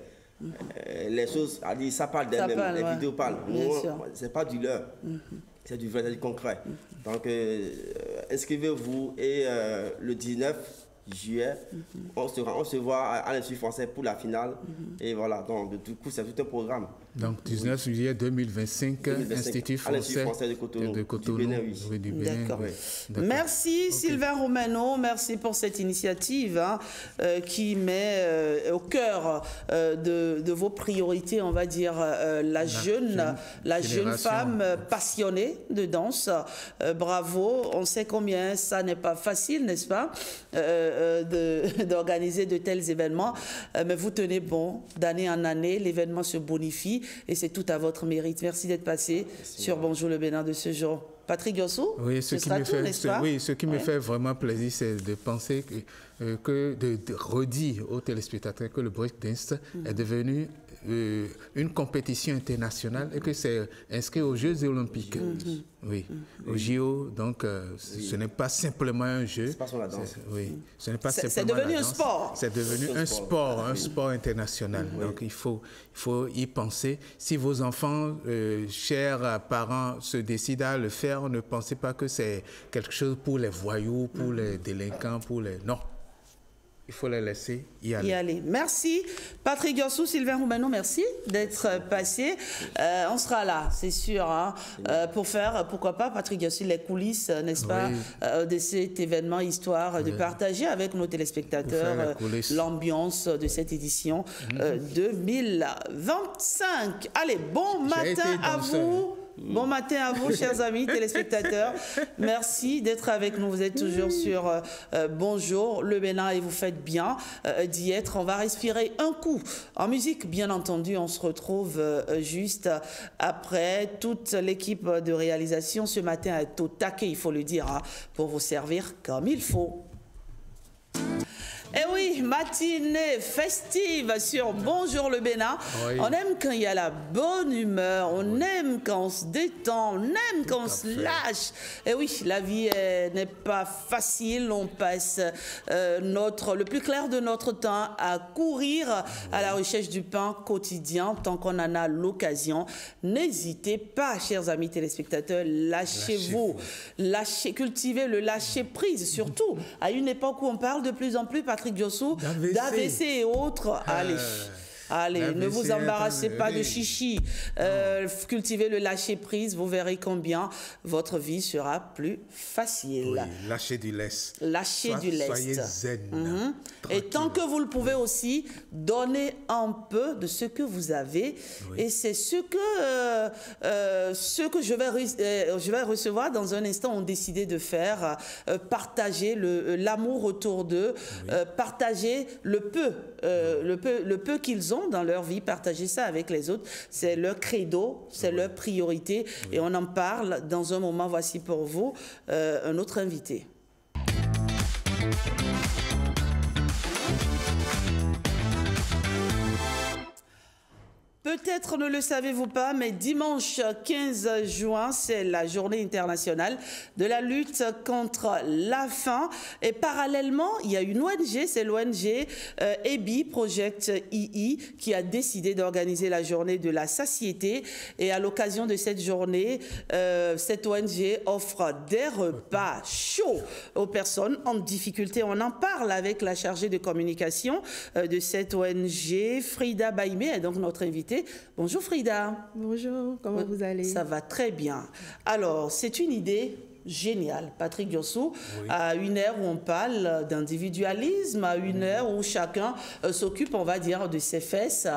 Les choses, ça parle d'elles-mêmes, les vidéos parlent. C'est pas du leurre. C'est du vrai, du concret. Donc, inscrivez-vous et le 19 juillet, on se voit à l'Institut français pour la finale. Et voilà, donc du coup, c'est tout un programme. Donc, 19 juillet 2025, Institut français de Cotonou, du Bénin, D'accord. Merci Sylvain Romano, merci pour cette initiative qui met au cœur de vos priorités, on va dire, la jeune femme passionnée de danse. Bravo, on sait combien ça n'est pas facile, n'est-ce pas, d'organiser de tels événements, mais vous tenez bon, d'année en année, l'événement se bonifie. Et c'est tout à votre mérite. Merci d'être passé sur Bonjour le Bénin de ce jour. Patrick Yossou, ce qui me fait vraiment plaisir, c'est de penser de redire aux téléspectateurs que le breakdance est devenu une compétition internationale et que c'est inscrit aux Jeux olympiques. Aux JO, donc ce n'est pas simplement un jeu. C'est pas sur la danse. Ce n'est pas simplement c'est devenu un sport. C'est devenu un sport international. Donc il faut y penser. Si vos enfants, chers parents, se décident à le faire, ne pensez pas que c'est quelque chose pour les voyous, pour les délinquants, Non. Il faut les laisser y aller. Merci. Patrick Yossou, Sylvain Romano, merci d'être passé. On sera là, c'est sûr, pour faire, pourquoi pas, Patrick Yossou, les coulisses, n'est-ce pas, de cet événement, histoire de partager avec nos téléspectateurs l'ambiance de cette édition 2025. Allez, bon matin à vous. Bon matin à vous, chers amis téléspectateurs. Merci d'être avec nous. Vous êtes toujours sur Bonjour le Bénin et vous faites bien d'y être. On va respirer un coup en musique, bien entendu. On se retrouve juste après. Toute l'équipe de réalisation ce matin est au taquet, il faut le dire, pour vous servir comme il faut. Eh oui, matinée festive sur Bonjour le Bénin. On aime quand il y a la bonne humeur, on aime quand on se détend, on aime quand on se lâche. Eh oui, la vie n'est pas facile, on passe le plus clair de notre temps à courir à la recherche du pain quotidien tant qu'on en a l'occasion. N'hésitez pas, chers amis téléspectateurs, lâchez-vous, cultivez le lâcher-prise, surtout à une époque où on parle de plus en plus, Patrick Yossou, d'AVC et autres. Allez, ne vous embarrassez pas de chichi. Cultivez le lâcher-prise, vous verrez combien votre vie sera plus facile. Oui, lâchez du lest. Soyez zen. Et tant que vous le pouvez aussi, donnez un peu de ce que vous avez. Et c'est ce que je vais recevoir dans un instant ont décidé de faire. Partager l'amour autour d'eux, partager le peu qu'ils ont dans leur vie, partager ça avec les autres, c'est leur credo, c'est leur priorité et on en parle dans un moment. Voici pour vous un autre invité. Peut-être ne le savez-vous pas, mais dimanche 15 juin, c'est la journée internationale de la lutte contre la faim. Et parallèlement, il y a une ONG, c'est l'ONG EBI, Project II, qui a décidé d'organiser la journée de la satiété. Et à l'occasion de cette journée, cette ONG offre des repas chauds aux personnes en difficulté. On en parle avec la chargée de communication de cette ONG, Frida Baïmé, est donc notre invitée. Bonjour Frida. Bonjour, comment vous allez? Ça va très bien. Alors, c'est une idée géniale, Patrick Yossou, à une ère où on parle d'individualisme, à une ère où chacun s'occupe, on va dire, de ses fesses.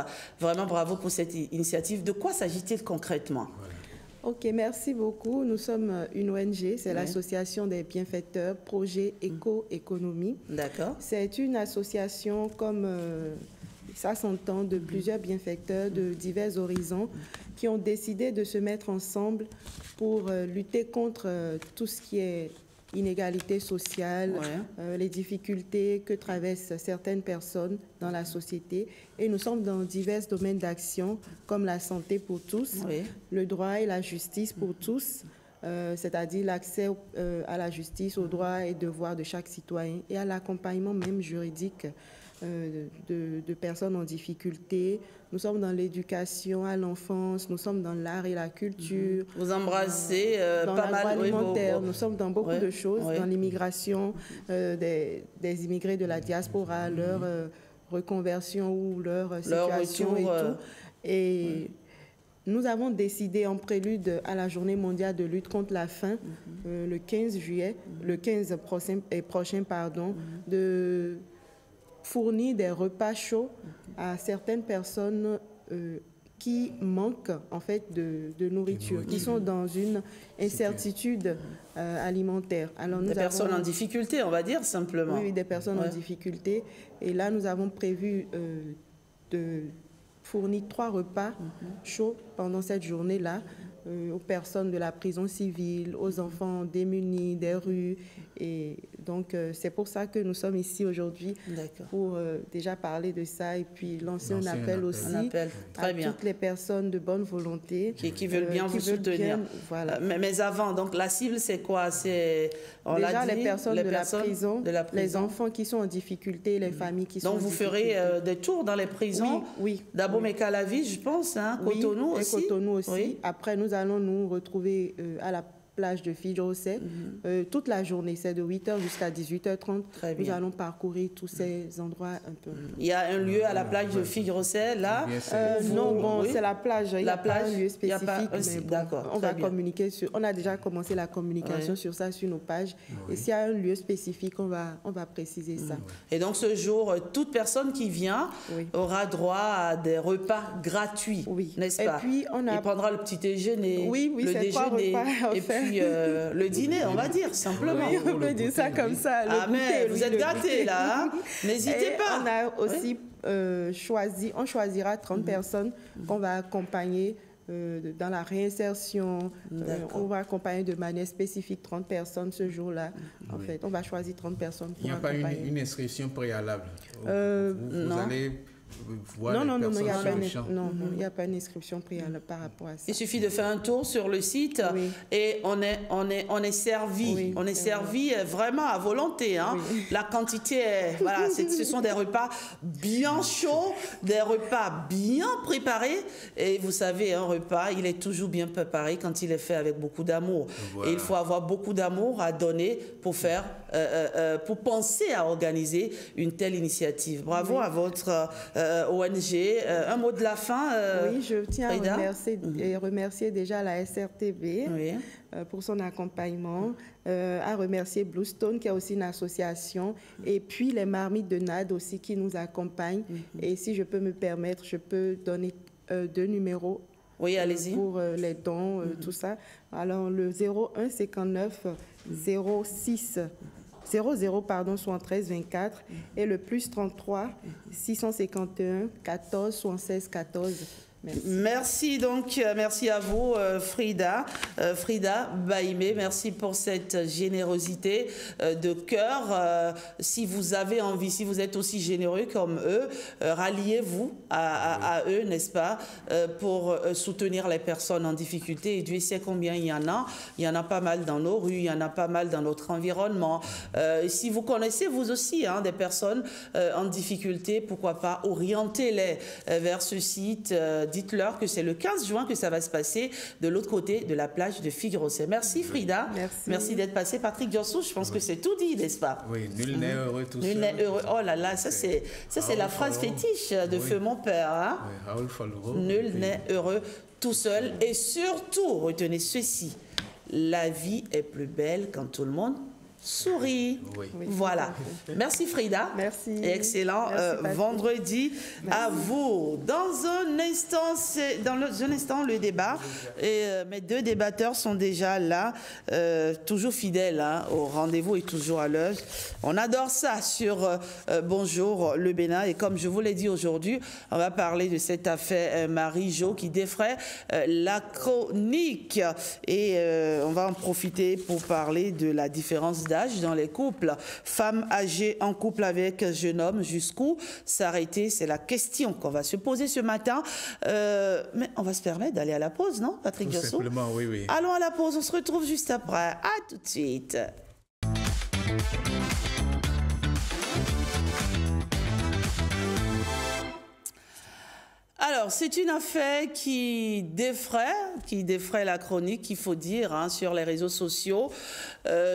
Vraiment bravo pour cette initiative. De quoi s'agit-il concrètement? Ok, merci beaucoup. Nous sommes une ONG, c'est l'association des bienfaiteurs Projet Éco-Économie. D'accord. C'est une association comme ça s'entend, de plusieurs bienfaiteurs de divers horizons qui ont décidé de se mettre ensemble pour lutter contre tout ce qui est inégalité sociale, les difficultés que traversent certaines personnes dans la société. Et nous sommes dans divers domaines d'action, comme la santé pour tous, le droit et la justice pour tous, c'est-à-dire l'accès à la justice, aux droits et devoirs de chaque citoyen et à l'accompagnement même juridique de personnes en difficulté. Nous sommes dans l'éducation à l'enfance, nous sommes dans l'art et la culture. Vous embrassez dans pas mal l'agroalimentaire, nous sommes dans beaucoup de choses, dans l'immigration des immigrés de la diaspora, leur reconversion ou leur situation retour, et tout. Et nous avons décidé en prélude à la journée mondiale de lutte contre la faim, le 15 juillet, le 15 prochain, de fournir des repas chauds à certaines personnes qui manquent en fait de nourriture, qui sont dans une incertitude alimentaire. Alors, des personnes en difficulté, on va dire simplement. Oui, des personnes en difficulté. Et là, nous avons prévu de fournir 3 repas chauds pendant cette journée-là aux personnes de la prison civile, aux enfants démunis des rues. Et donc, c'est pour ça que nous sommes ici aujourd'hui, pour déjà parler de ça et puis lancer un appel aussi à toutes les personnes de bonne volonté. Qui veulent bien vous soutenir. Voilà. Mais avant, donc la cible, c'est quoi? Déjà les personnes de la prison, les enfants qui sont en difficulté, les familles qui sont en difficulté. Donc, vous ferez des tours dans les prisons? Oui. D'Abomey-Calavi, je pense, hein, Cotonou aussi. Et Cotonou aussi. Oui. Après, nous allons nous retrouver à la plage de Fidjosé toute la journée, c'est de 8h jusqu'à 18h30. Nous allons parcourir tous ces endroits un peu. Il y a un lieu à la plage de Fidjosé, là non, c'est la plage. Il n'y a pas un lieu spécifique. On va communiquer sur. On a déjà commencé la communication sur ça, sur nos pages. Et s'il y a un lieu spécifique, on va préciser ça. Et donc ce jour, toute personne qui vient aura droit à des repas gratuits, n'est-ce pas? Et puis il prendra le petit déjeuner, le déjeuner, et puis le dîner, on va dire, simplement. Oui, on peut dire ça comme ça. Mais vous êtes gâtés, là. Hein? N'hésitez pas. On a aussi on choisira 30 personnes qu'on va accompagner dans la réinsertion. On va accompagner de manière spécifique 30 personnes ce jour-là. En fait, on va choisir 30 personnes pour accompagner. Il n'y a pas une inscription préalable? Vous allez... Non, il n'y a pas une inscription préalable par rapport à ça. Il suffit de faire un tour sur le site et on est servi. On est servi vraiment à volonté. Hein. La quantité, ce sont des repas bien chauds, des repas bien préparés. Et vous savez, un repas, il est toujours bien préparé quand il est fait avec beaucoup d'amour. Et il faut avoir beaucoup d'amour à donner pour pour penser à organiser une telle initiative. Bravo à votre ONG. Un mot de la fin, oui, je tiens à remercier déjà la SRTV pour son accompagnement, à remercier Bluestone qui est aussi une association, et puis les Marmites de NAD aussi qui nous accompagnent. Et si je peux me permettre, je peux donner 2 numéros. Oui, allez-y. Pour les dons, tout ça. Alors, le 01 59 06 73 24 et le plus 33 651 14 76 14. Merci donc, merci à vous Frida Baïmé, merci pour cette générosité de cœur. Si vous avez envie, si vous êtes aussi généreux comme eux, ralliez-vous à eux, n'est-ce pas, pour soutenir les personnes en difficulté. Et Dieu sait combien il y en a pas mal dans nos rues, il y en a pas mal dans notre environnement. Si vous connaissez vous aussi des personnes en difficulté, pourquoi pas orientez-les vers ce site. Dites-leur que c'est le 15 juin que ça va se passer de l'autre côté de la plage de Figueroa. Merci Frida. Merci d'être passé. Patrick Diossou, je pense que c'est tout dit, n'est-ce pas? Oui, nul n'est heureux tout seul. Nul n'est heureux. Oh là là, ça c'est la phrase fétiche de feu mon père. Hein? Raoul Follereau. Nul n'est heureux tout seul. Et surtout, retenez ceci, la vie est plus belle quand tout le monde sourit. Oui. Voilà. Merci Frida. Merci. Et excellent vendredi à vous. Dans un instant, le débat. Et mes deux débatteurs sont déjà là, toujours fidèles au rendez-vous et toujours à l'heure. On adore ça sur Bonjour le Bénin. Et comme je vous l'ai dit aujourd'hui, on va parler de cette affaire Marie-Jo qui défraie la chronique. Et on va en profiter pour parler de la différence d'âge dans les couples. Femmes âgées en couple avec un jeune homme, jusqu'où s'arrêter? C'est la question qu'on va se poser ce matin. Mais on va se permettre d'aller à la pause, non, Patrick Josso? Tout simplement, oui, oui. Allons à la pause, on se retrouve juste après. À tout de suite. Alors, c'est une affaire qui défraie la chronique, il faut dire, sur les réseaux sociaux.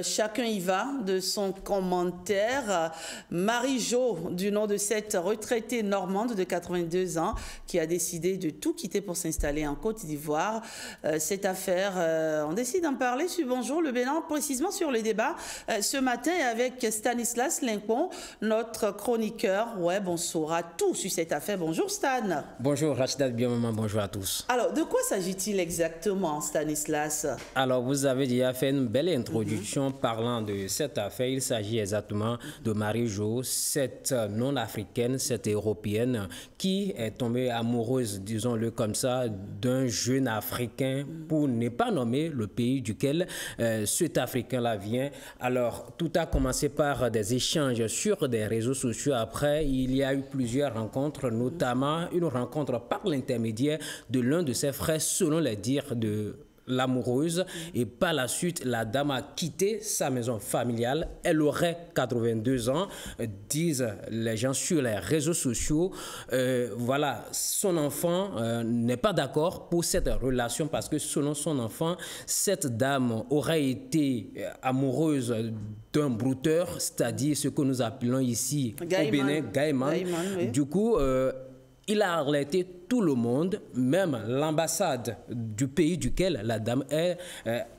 Chacun y va de son commentaire. Marie-Jo, du nom de cette retraitée normande de 82 ans, qui a décidé de tout quitter pour s'installer en Côte d'Ivoire. Cette affaire, on décide d'en parler sur Bonjour le Bénin, précisément sur le débat ce matin avec Stanislas Limpon, notre chroniqueur. Ouais, on saura tout sur cette affaire. Bonjour Stan. Bonjour Rachida, bien maman, bonjour à tous. Alors, de quoi s'agit-il exactement, Stanislas? Alors, vous avez déjà fait une belle introduction parlant de cette affaire. Il s'agit exactement de Marie-Jo, cette non-africaine, cette européenne, qui est tombée amoureuse, disons-le comme ça, d'un jeune Africain, pour ne pas nommer le pays duquel cet Africain-là vient. Alors, tout a commencé par des échanges sur des réseaux sociaux. Après, il y a eu plusieurs rencontres, notamment une rencontre par l'intermédiaire de l'un de ses frères, selon les dires de l'amoureuse. Et par la suite, la dame a quitté sa maison familiale. Elle aurait 82 ans, disent les gens sur les réseaux sociaux. Voilà, son enfant n'est pas d'accord pour cette relation parce que selon son enfant, cette dame aurait été amoureuse d'un brouteur, c'est-à-dire ce que nous appelons ici au Bénin, Gaïman. Oui. Du coup, il a alerté tout le monde, même l'ambassade du pays duquel la dame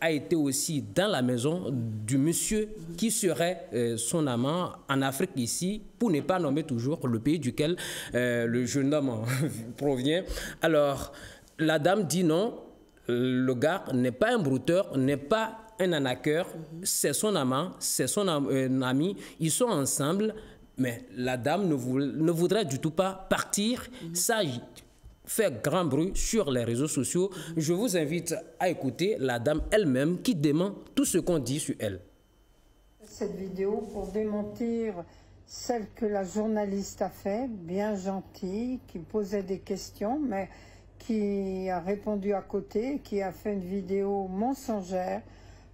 a été aussi dans la maison du monsieur qui serait son amant en Afrique ici, pour ne pas nommer toujours le pays duquel le jeune homme provient. Alors, la dame dit non, le gars n'est pas un brouteur, n'est pas un arnaqueur, c'est son amant, c'est son ami, ils sont ensemble. Mais la dame ne voudrait du tout pas partir. Ça fait grand bruit sur les réseaux sociaux. Je vous invite à écouter la dame elle-même qui dément tout ce qu'on dit sur elle. Cette vidéo pour démentir celle que la journaliste a fait, bien gentille, qui posait des questions, mais qui a répondu à côté, qui a fait une vidéo mensongère,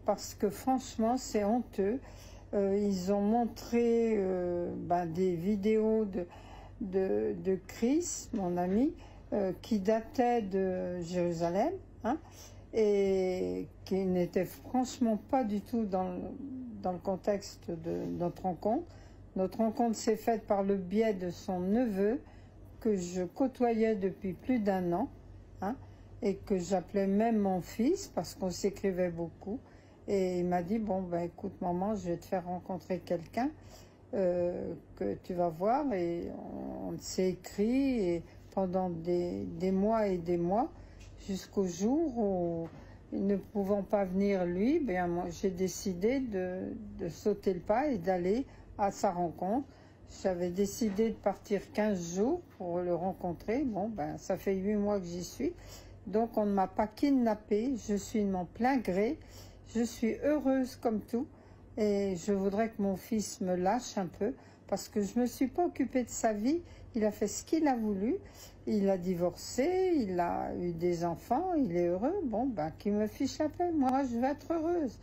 parce que franchement, c'est honteux. Ils ont montré des vidéos de Chris, mon ami, qui datait de Jérusalem, et qui n'était franchement pas du tout dans le contexte de notre rencontre. Notre rencontre s'est faite par le biais de son neveu, que je côtoyais depuis plus d'1 an, et que j'appelais même mon fils, parce qu'on s'écrivait beaucoup. Et il m'a dit, bon, écoute maman, je vais te faire rencontrer quelqu'un que tu vas voir. Et on s'est écrit et pendant des mois et des mois, jusqu'au jour où, ne pouvant pas venir lui, moi, j'ai décidé de sauter le pas et d'aller à sa rencontre. J'avais décidé de partir 15 jours pour le rencontrer. Bon, ça fait 8 mois que j'y suis. Donc on ne m'a pas kidnappée, je suis de mon plein gré. Je suis heureuse comme tout et je voudrais que mon fils me lâche un peu parce que je ne me suis pas occupée de sa vie. Il a fait ce qu'il a voulu. Il a divorcé, il a eu des enfants, il est heureux. Bon, qu'il me fiche la paix. Moi, je veux être heureuse.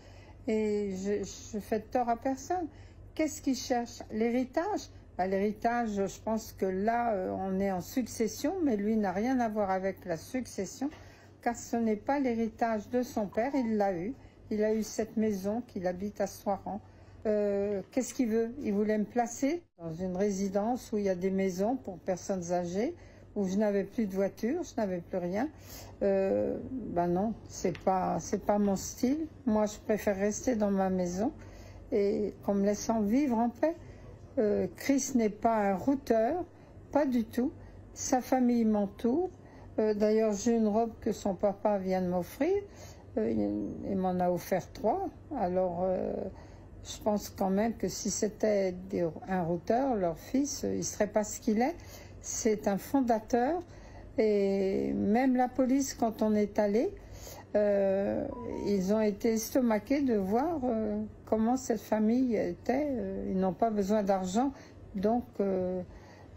Et je fais de tort à personne. Qu'est-ce qu'il cherche? L'héritage? L'héritage, je pense que là, on est en succession, mais lui n'a rien à voir avec la succession, car ce n'est pas l'héritage de son père, il l'a eu. Il a eu cette maison qu'il habite à Soiran. Qu'est-ce qu'il veut? Il voulait me placer dans une résidence où il y a des maisons pour personnes âgées, où je n'avais plus de voiture, je n'avais plus rien. Non, c'est pas mon style. Moi, je préfère rester dans ma maison. et qu'on me laisse en vivre en paix. Chris n'est pas un routeur, pas du tout. Sa famille m'entoure. D'ailleurs, j'ai une robe que son papa vient de m'offrir. Il m'en a offert 3. Alors, je pense quand même que si c'était un routeur, leur fils, il ne serait pas ce qu'il est. C'est un fondateur. Et même la police, quand on est allé, ils ont été estomaqués de voir comment cette famille était. Ils n'ont pas besoin d'argent. Donc,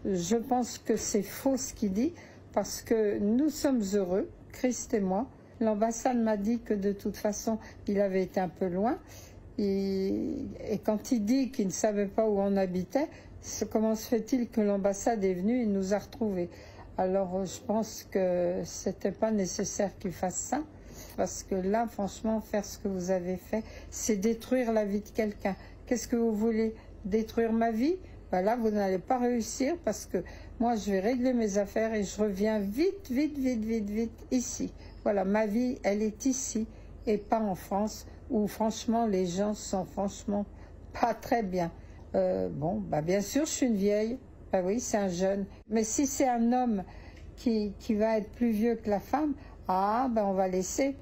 je pense que c'est faux ce qu'il dit, parce que nous sommes heureux, Christ et moi. L'ambassade m'a dit que de toute façon, il avait été un peu loin. Et quand il dit qu'il ne savait pas où on habitait, comment se fait-il que l'ambassade est venue et nous a retrouvés? Alors, je pense que c'était pas nécessaire qu'il fasse ça. Parce que là, franchement, faire ce que vous avez fait, c'est détruire la vie de quelqu'un. Qu'est-ce que vous voulez? Détruire ma vie? Ben là, vous n'allez pas réussir, parce que moi, je vais régler mes affaires et je reviens vite ici. Voilà, ma vie, elle est ici et pas en France, où franchement, les gens sont franchement pas très bien. Bien sûr, je suis une vieille. Ben oui, c'est un jeune. Mais si c'est un homme qui va être plus vieux que la femme, on va laisser.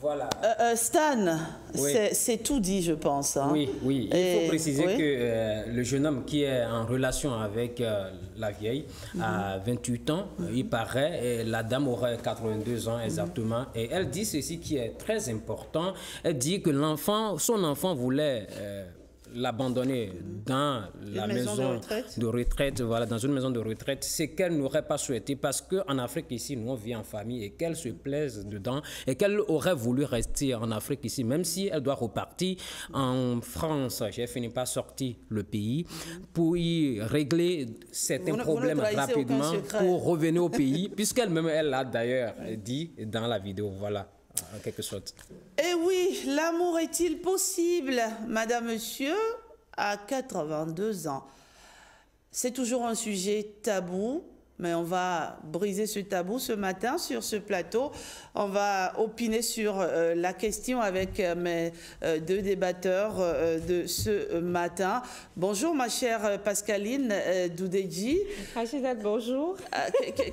Voilà. Stan, oui. C'est tout dit, je pense. Hein. Oui. Il faut préciser que le jeune homme qui est en relation avec la vieille a 28 ans, il paraît, et la dame aurait 82 ans exactement. Et elle dit ceci qui est très important. Elle dit que son enfant voulait l'abandonner dans la maison de retraite, voilà, dans une maison de retraite, c'est qu'elle n'aurait pas souhaité, parce qu'en Afrique ici, nous on vit en famille et qu'elle se plaise dedans et qu'elle aurait voulu rester en Afrique ici, même si elle doit repartir en France. J'ai fini par sortir le pays pour y régler certains problèmes rapidement pour revenir au pays, puisqu'elle-même, elle l'a d'ailleurs dit dans la vidéo, voilà. En quelque sorte. Eh oui, l'amour est-il possible, madame, monsieur, à 82 ans? C'est toujours un sujet tabou, mais on va briser ce tabou ce matin sur ce plateau. On va opiner sur la question avec mes deux débatteurs de ce matin. Bonjour ma chère Pascaline Doudedji. Rachida, bonjour.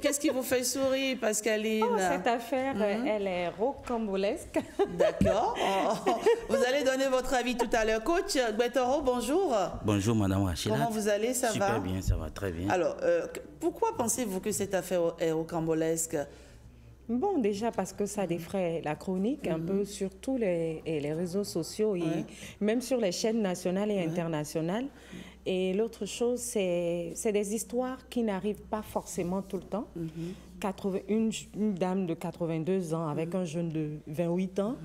Qu'est-ce qui vous fait sourire, Pascaline? Cette affaire, elle est rocambolesque. D'accord. Vous allez donner votre avis tout à l'heure. Coach Gbetoro, bonjour. Bonjour madame Rachida. Comment vous allez? Ça va? Super bien, ça va très bien. Alors, pourquoi pensez-vous que cette affaire est rocambolesque? Bon, déjà parce que ça défraie la chronique un peu sur tous les réseaux sociaux et même sur les chaînes nationales et internationales. Et l'autre chose, c'est des histoires qui n'arrivent pas forcément tout le temps. Une dame de 82 ans avec un jeune de 28 ans.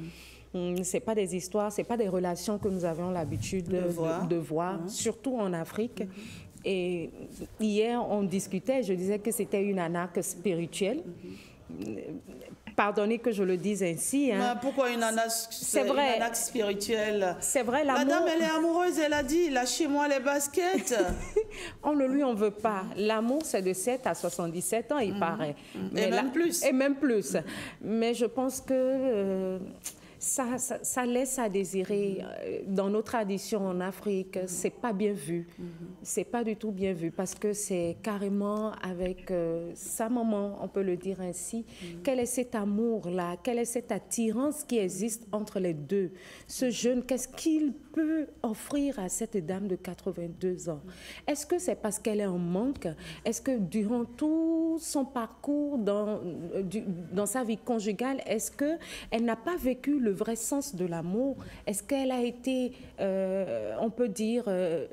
C'est pas des histoires, c'est pas des relations que nous avons l'habitude de voir, surtout en Afrique. Et hier, on discutait, je disais que c'était une arnaque spirituelle. Pardonnez que je le dise ainsi. Hein. Mais pourquoi une arnaque spirituelle? C'est vrai, l'amour... La dame, elle est amoureuse, elle a dit, lâchez-moi les baskets. On ne lui en veut pas. L'amour, c'est de 7 à 77 ans, il paraît. Mais même plus. Et même plus. Mais je pense que... Ça laisse à désirer. Dans nos traditions en Afrique, c'est pas bien vu. C'est pas du tout bien vu parce que c'est carrément avec sa maman, on peut le dire ainsi. Quel est cet amour-là? Quelle est cette attirance qui existe entre les deux? Ce jeune, qu'est-ce qu'il peut offrir à cette dame de 82 ans? Est-ce que c'est parce qu'elle est en manque? Est-ce que durant tout son parcours dans sa vie conjugale, est-ce qu'elle n'a pas vécu le vrai sens de l'amour? Est-ce qu'elle a été, on peut dire,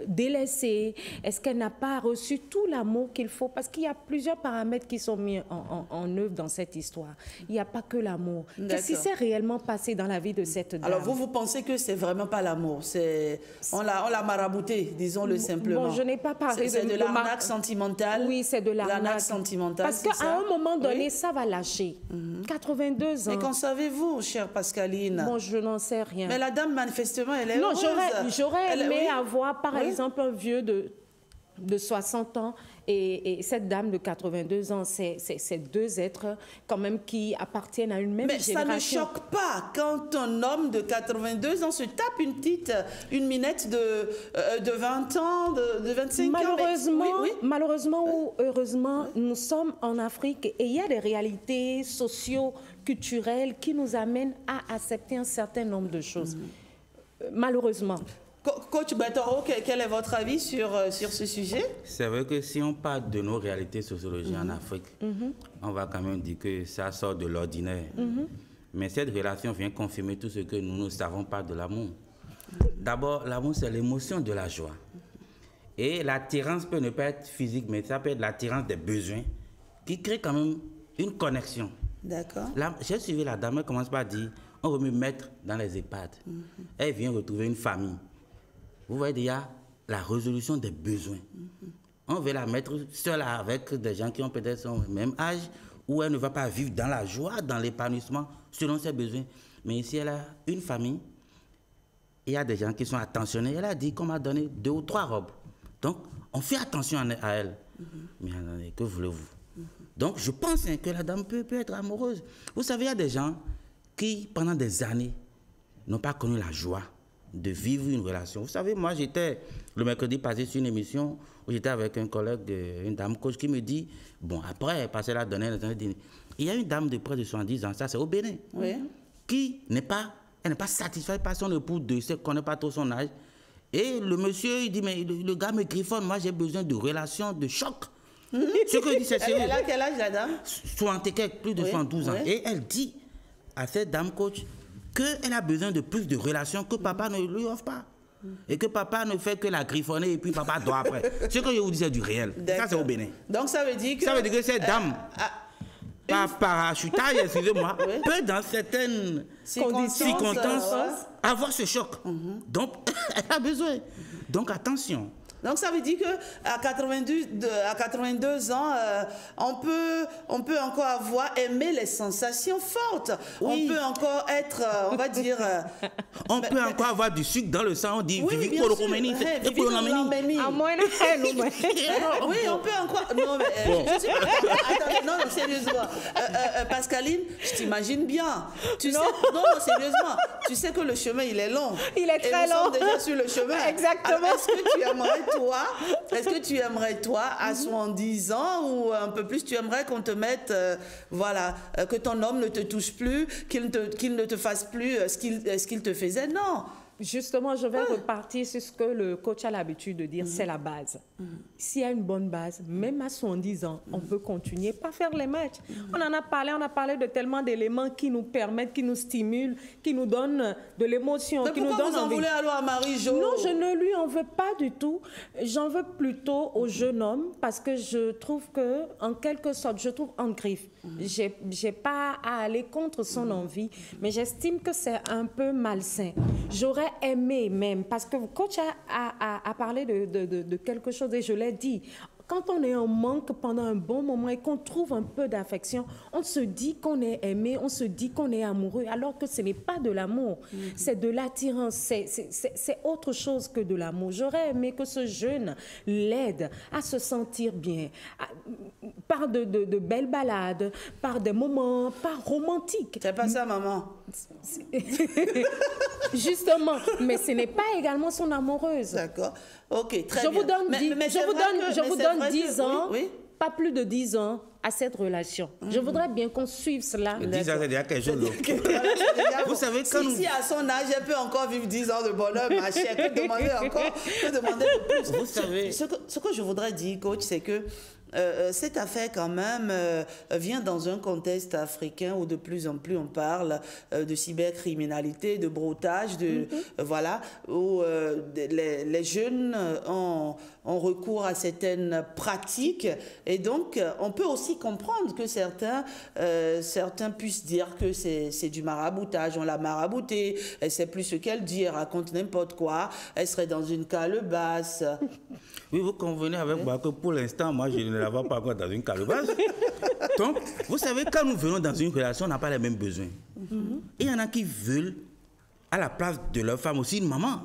délaissée? Est-ce qu'elle n'a pas reçu tout l'amour qu'il faut? Parce qu'il y a plusieurs paramètres qui sont mis en œuvre dans cette histoire. Il n'y a pas que l'amour. Qu'est-ce qui s'est réellement passé dans la vie de cette dame? Alors vous pensez que c'est vraiment pas l'amour? On l'a marabouté, disons-le simplement. Bon, je n'ai pas parlé de l'arnaque sentimentale. Oui, c'est de l'arnaque sentimentale. Parce qu'à un moment donné, ça va lâcher. 82 ans. Et qu'en savez-vous, chère Pascaline? Bon, je n'en sais rien. Mais la dame, manifestement, elle est heureuse. J'aurais aimé avoir, par exemple, un vieux de 60 ans Et cette dame de 82 ans, c'est deux êtres quand même qui appartiennent à une même génération. Mais ça ne choque pas quand un homme de 82 ans se tape une minette de 20 ans, de 25 ans. Malheureusement ou heureusement, nous sommes en Afrique et il y a des réalités socio-culturelles qui nous amènent à accepter un certain nombre de choses. Malheureusement. Coach Betoro, quel est votre avis sur ce sujet? C'est vrai que si on parle de nos réalités sociologiques en Afrique, on va quand même dire que ça sort de l'ordinaire. Mais cette relation vient confirmer tout ce que nous ne savons pas de l'amour. D'abord, l'amour, c'est l'émotion de la joie. Et l'attirance peut ne pas être physique, mais ça peut être l'attirance des besoins qui crée quand même une connexion. D'accord. J'ai suivi la dame, elle commence par dire, on veut me mettre dans les EHPAD. Elle vient retrouver une famille. Vous voyez déjà la résolution des besoins. On veut la mettre seule avec des gens qui ont peut-être son même âge, où elle ne va pas vivre dans la joie, dans l'épanouissement, selon ses besoins. Mais ici, elle a une famille. Il y a des gens qui sont attentionnés. Elle a dit qu'on m'a donné 2 ou 3 robes. Donc, on fait attention à elle. Mais attendez, que voulez-vous? Donc, je pense que la dame peut être amoureuse. Vous savez, il y a des gens qui, pendant des années, n'ont pas connu la joie de vivre une relation. Vous savez, moi, j'étais le mercredi passé sur une émission où j'étais avec un collègue, une dame coach, qui me dit, bon, après, parce qu'elle a donné le dîner, il y a une dame de près de 70 ans, ça c'est au Bénin, qui n'est pas satisfaite par son époux, de ne connaît pas trop son âge. Et le monsieur, il dit, mais le gars me griffonne, moi j'ai besoin de relations, de choc. Ce que dit, c'est sérieux. Elle a quel âge, la dame? 60 plus de 112 ans. Et elle dit à cette dame coach qu'elle a besoin de plus de relations que papa ne lui offre pas. Et que papa ne fait que la griffonner et puis papa doit après. Ce que je vous dis, c'est du réel. Ça, c'est au Bénin. Donc, ça veut dire que... Ça veut dire que cette dame, par parachutage, excusez-moi, peut, dans certaines circonstances, avoir ce choc. Donc, elle a besoin. Donc, attention. Donc ça veut dire qu'à 82 ans, on peut encore aimé les sensations fortes. Oui. On peut encore être, on va dire... on peut encore avoir du sucre dans le sang, on dit oui, oui, on peut encore... Non, mais, attendez, non, sérieusement. Pascaline, je t'imagine bien. Tu sais, non, sérieusement. Tu sais que le chemin, il est long. Il est très long. Nous sommes déjà sur le chemin. Exactement. Alors, est-ce que tu aimerais, toi, à 70 ans ou un peu plus, tu aimerais qu'on te mette, que ton homme ne te touche plus, qu'il ne te fasse plus ce qu'il te faisait? Non. Justement, je vais repartir sur ce que le coach a l'habitude de dire, c'est la base. S'il y a une bonne base, même à 70 ans, on peut continuer, pas faire les matchs. On a parlé de tellement d'éléments qui nous permettent, qui nous stimulent, qui nous donnent de l'émotion, qui nous donnent envie. Pourquoi vous en voulez alors à Marie-Jo? Non, je ne lui en veux pas du tout. J'en veux plutôt au jeune homme parce que je trouve que, en quelque sorte, je trouve en griffe. J'ai pas à aller contre son envie, mais j'estime que c'est un peu malsain. J'aurais aimé même, parce que le coach a parlé de quelque chose et je l'ai dit. Quand on est en manque pendant un bon moment et qu'on trouve un peu d'affection, on se dit qu'on est aimé, on se dit qu'on est amoureux, alors que ce n'est pas de l'amour, c'est de l'attirance, c'est autre chose que de l'amour. J'aurais aimé que ce jeune l'aide à se sentir bien, par de belles balades, par des moments pas romantiques. C'est pas ça, maman. Justement, mais ce n'est pas également son amoureuse. D'accord. Ok, très bien. Je vous donne 10 ans, pas plus de 10 ans à cette relation. Je voudrais bien qu'on suive cela. 10 ans, c'est déjà quelque chose. Vous savez, quand si à son âge, elle peut encore vivre 10 ans de bonheur, ma chère, que demander encore, que demander de plus. Vous savez... Ce que je voudrais dire, coach, c'est que cette affaire, quand même, vient dans un contexte africain où de plus en plus on parle de cybercriminalité, de broutage, où les jeunes ont recours à certaines pratiques. Et donc, on peut aussi comprendre que certains puissent dire que c'est du maraboutage. On l'a maraboutée, elle ne sait plus ce qu'elle dit, elle raconte n'importe quoi, elle serait dans une calebasse. Oui, vous convenez avec moi que pour l'instant, moi, je ne la vois pas encore dans une calebasse. Donc, vous savez, quand nous venons dans une relation, on n'a pas les mêmes besoins. Et il y en a qui veulent, à la place de leur femme aussi, une maman.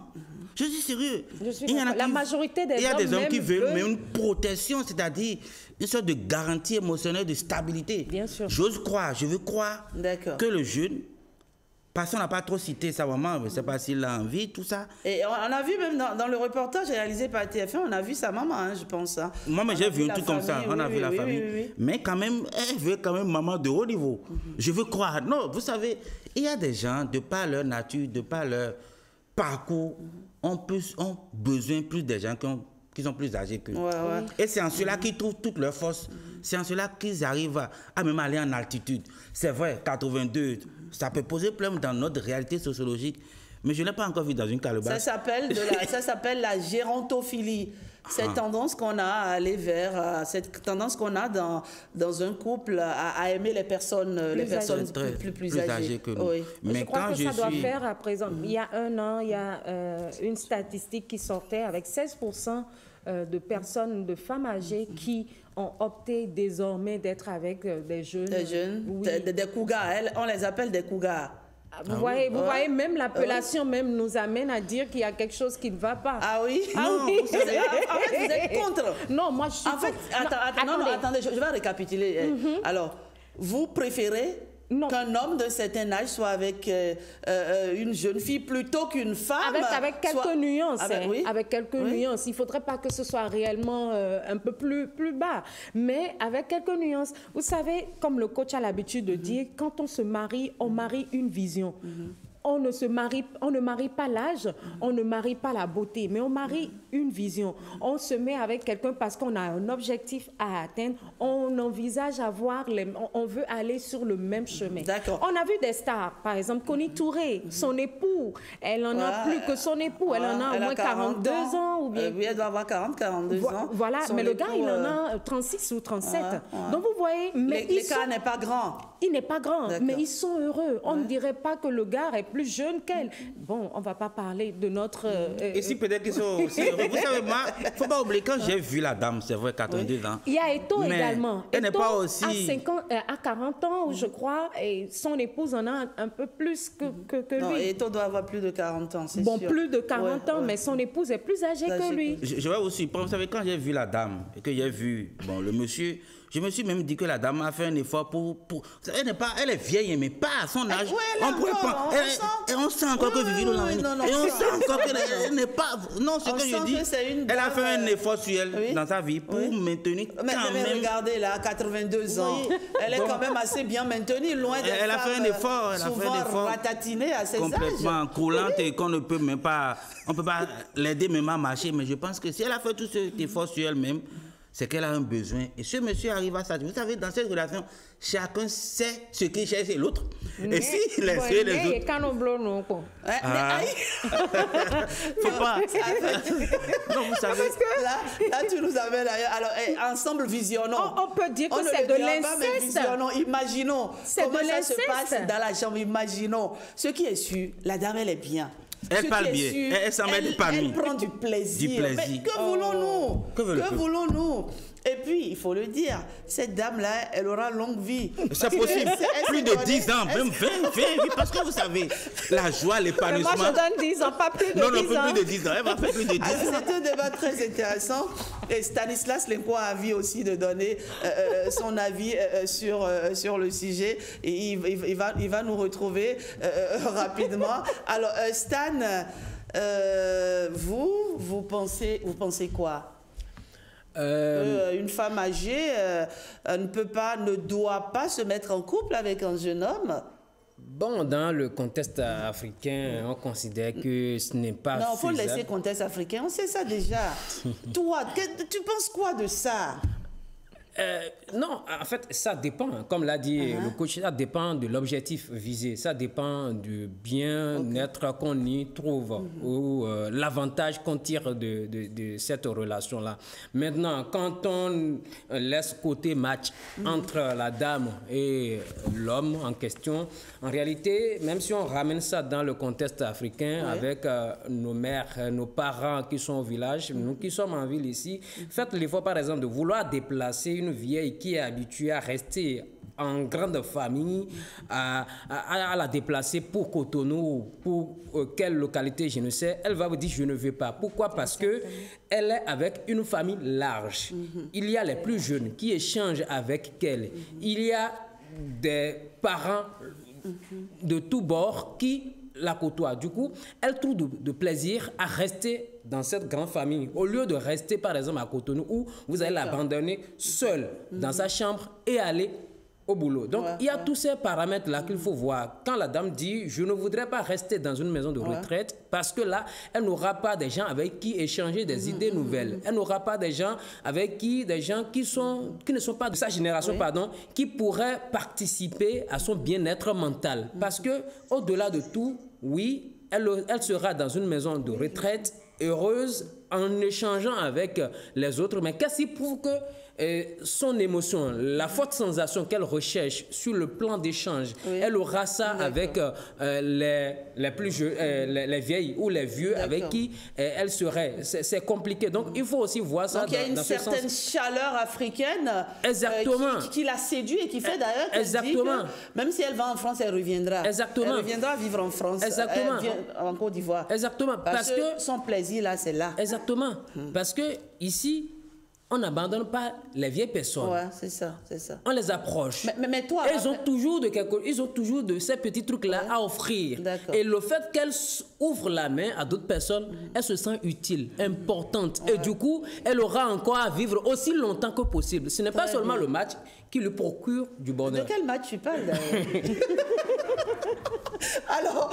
Je suis sérieux. La majorité des hommes, il y a des hommes qui veulent une protection, c'est-à-dire une sorte de garantie émotionnelle de stabilité. Bien sûr. J'ose croire, je veux croire que le jeune, parce qu'on n'a pas trop cité sa maman, je ne sais pas s'il a envie, tout ça. Et on a vu même dans le reportage réalisé par TF1, on a vu sa maman, hein, je pense. Hein. Moi, mais j'ai vu un truc comme ça, on a vu la famille. Oui. Mais quand même, elle veut quand même maman de haut niveau. Je veux croire. Non, vous savez, il y a des gens, de par leur nature, de par leur parcours, ont besoin plus des gens qui sont plus âgés qu'eux. Et c'est en cela qu'ils trouvent toute leur force. C'est en cela qu'ils arrivent à même aller en altitude. C'est vrai, 82, ça peut poser problème dans notre réalité sociologique, mais je n'ai pas encore vu dans une calebasse. Ça s'appelle la gérontophilie. Cette tendance qu'on a à aller vers, cette tendance qu'on a dans un couple à aimer les personnes plus âgées que nous. Oui. Mais je crois que ça doit faire à présent. Il y a un an, il y a une statistique qui sortait avec 16% de personnes, de femmes âgées qui ont opté désormais d'être avec des jeunes. Des jeunes, oui. Des cougars. On les appelle des cougars. Vous voyez, même l'appellation même nous amène à dire qu'il y a quelque chose qui ne va pas. Ah oui? Non, oui. En fait, vous êtes contre. Non, moi je suis en fait, attendez, je vais récapituler. Alors, vous préférez qu'un homme d'un certain âge soit avec une jeune fille plutôt qu'une femme. Avec quelques nuances. Avec quelques nuances. Il ne faudrait pas que ce soit réellement un peu plus bas, mais avec quelques nuances. Vous savez, comme le coach a l'habitude de dire, quand on se marie, on marie une vision. On ne marie pas l'âge, on ne marie pas la beauté, mais on marie une vision. On se met avec quelqu'un parce qu'on a un objectif à atteindre. On envisage on veut aller sur le même chemin. On a vu des stars, par exemple, Connie Touré, son époux, elle en a plus que son époux, elle en a au moins 42 ans. Ou bien... Oui, elle doit avoir 42 ans. Voilà, mais le gars, il en a 36 ou 37. Donc vous voyez... L'écart n'est pas grand. Il n'est pas grand, mais ils sont heureux. On ne dirait pas que le gars est plus jeune qu'elle. Bon, on ne va pas parler de notre... Et si peut-être qu'ils sont aussi heureux. Vous savez, moi, il ne faut pas oublier, quand j'ai vu la dame, c'est vrai, 82 ans. Il y a Eto également. Elle n'est pas aussi... À 40 ans, je crois, et son épouse en a un peu plus que lui. Non, Eto doit avoir plus de 40 ans, c'est sûr. Bon, plus de 40 ans, mais son épouse est plus âgée que lui. Je vais aussi, vous savez, quand j'ai vu la dame, et que j'ai vu le monsieur... Je me suis même dit que la dame a fait un effort pour... Elle est vieille, mais pas à son âge. On sent encore que Vivi l'a. Et on sent encore qu'elle n'est pas... Non, ce que je dis, elle a fait un effort sur elle dans sa vie pour maintenir quand même... Regardez, là, 82 ans. Elle est quand même assez bien maintenue, loin des Elle a fait un effort. Souvent ratatinée à ses âges. Complètement croulante et qu'on ne peut même pas... On ne peut pas l'aider même à marcher. Mais je pense que si elle a fait tout cet effort sur elle-même, c'est qu'elle a un besoin. Et ce monsieur arrive à ça. Vous savez, dans cette relation, chacun sait ce qu'il cherche et l'autre. Et si les autres... Faut pas. Non, vous savez... Là, tu nous amènes ailleurs. Alors, ensemble, visionnons. On peut dire que c'est de l'inceste. Imaginons comment ça se passe dans la chambre. Imaginons. Ce qui est sûr, la dame, elle est bien. Elle parle bien, elle s'en met parmi. Elle prend du plaisir. Mais que voulons-nous? Que voulons-nous? Et puis, il faut le dire, cette dame-là, elle aura longue vie. C'est possible. Plus de 10 ans, même 20, parce que vous savez, la joie, l'épanouissement... Moi, je donne 10 ans, pas plus de 10 ans. Non, plus de 10 ans. Elle va faire plus de 10 ans. C'est un débat très intéressant. Et Stanislas Lenko a envie aussi de donner son avis sur le sujet. Et il va nous retrouver rapidement. Alors, Stan, vous pensez quoi? Une femme âgée ne doit pas se mettre en couple avec un jeune homme? Bon, dans le contexte africain, on considère que ce n'est pas faisable. Non, il faut laisser le contexte africain, on sait ça déjà. Toi, tu penses quoi de ça? Non, en fait, ça dépend. Comme l'a dit le coach, ça dépend de l'objectif visé. Ça dépend du bien-être qu'on y trouve ou l'avantage qu'on tire de cette relation-là. Maintenant, quand on laisse côté match entre la dame et l'homme en question, en réalité, même si on ramène ça dans le contexte africain avec nos mères, nos parents qui sont au village, nous qui sommes en ville ici, faites l'effort, par exemple, de vouloir déplacer une vieille qui est habituée à rester en grande famille à la déplacer pour Cotonou, pour quelle localité, je ne sais, elle va vous dire je ne veux pas. Pourquoi? Parce qu'elle est avec une famille large. Il y a les plus jeunes qui échangent avec elle. Il y a des parents de tous bords qui la côtoient. Du coup, elle trouve de plaisir à rester dans cette grande famille, au lieu de rester par exemple à Cotonou où vous allez l'abandonner seule dans sa chambre et aller au boulot. Donc, il y a tous ces paramètres-là qu'il faut voir. Quand la dame dit « je ne voudrais pas rester dans une maison de retraite », parce que là, elle n'aura pas des gens avec qui échanger des idées nouvelles. Elle n'aura pas des gens avec qui, des gens qui ne sont pas de sa génération, qui pourraient participer à son bien-être mental. Parce que, au-delà de tout, oui, elle sera dans une maison de retraite heureuse en échangeant avec les autres. Mais qu'est-ce qui prouve que son émotion, la forte sensation qu'elle recherche sur le plan d'échange, elle aura ça avec les plus jeunes, les vieilles ou les vieux avec qui elle serait. C'est compliqué. Donc, il faut aussi voir ça. Donc, il y a une certaine chaleur africaine qui la séduit et qui fait d'ailleurs qu'elle dit que même si elle va en France, elle reviendra. Elle reviendra vivre en France. En Côte d'Ivoire. Exactement. Parce que son plaisir, là, c'est là. Exactement. Parce que ici, on n'abandonne pas les vieilles personnes. Ouais, c'est ça, c'est ça. On les approche. Mais toi... Ils ont toujours de ces petits trucs-là à offrir. Et le fait qu'elle ouvre la main à d'autres personnes, elle se sent utile, importante. Et du coup, elle aura encore à vivre aussi longtemps que possible. Ce n'est pas seulement le match qui lui procure du bonheur. De quel match tu parles alors,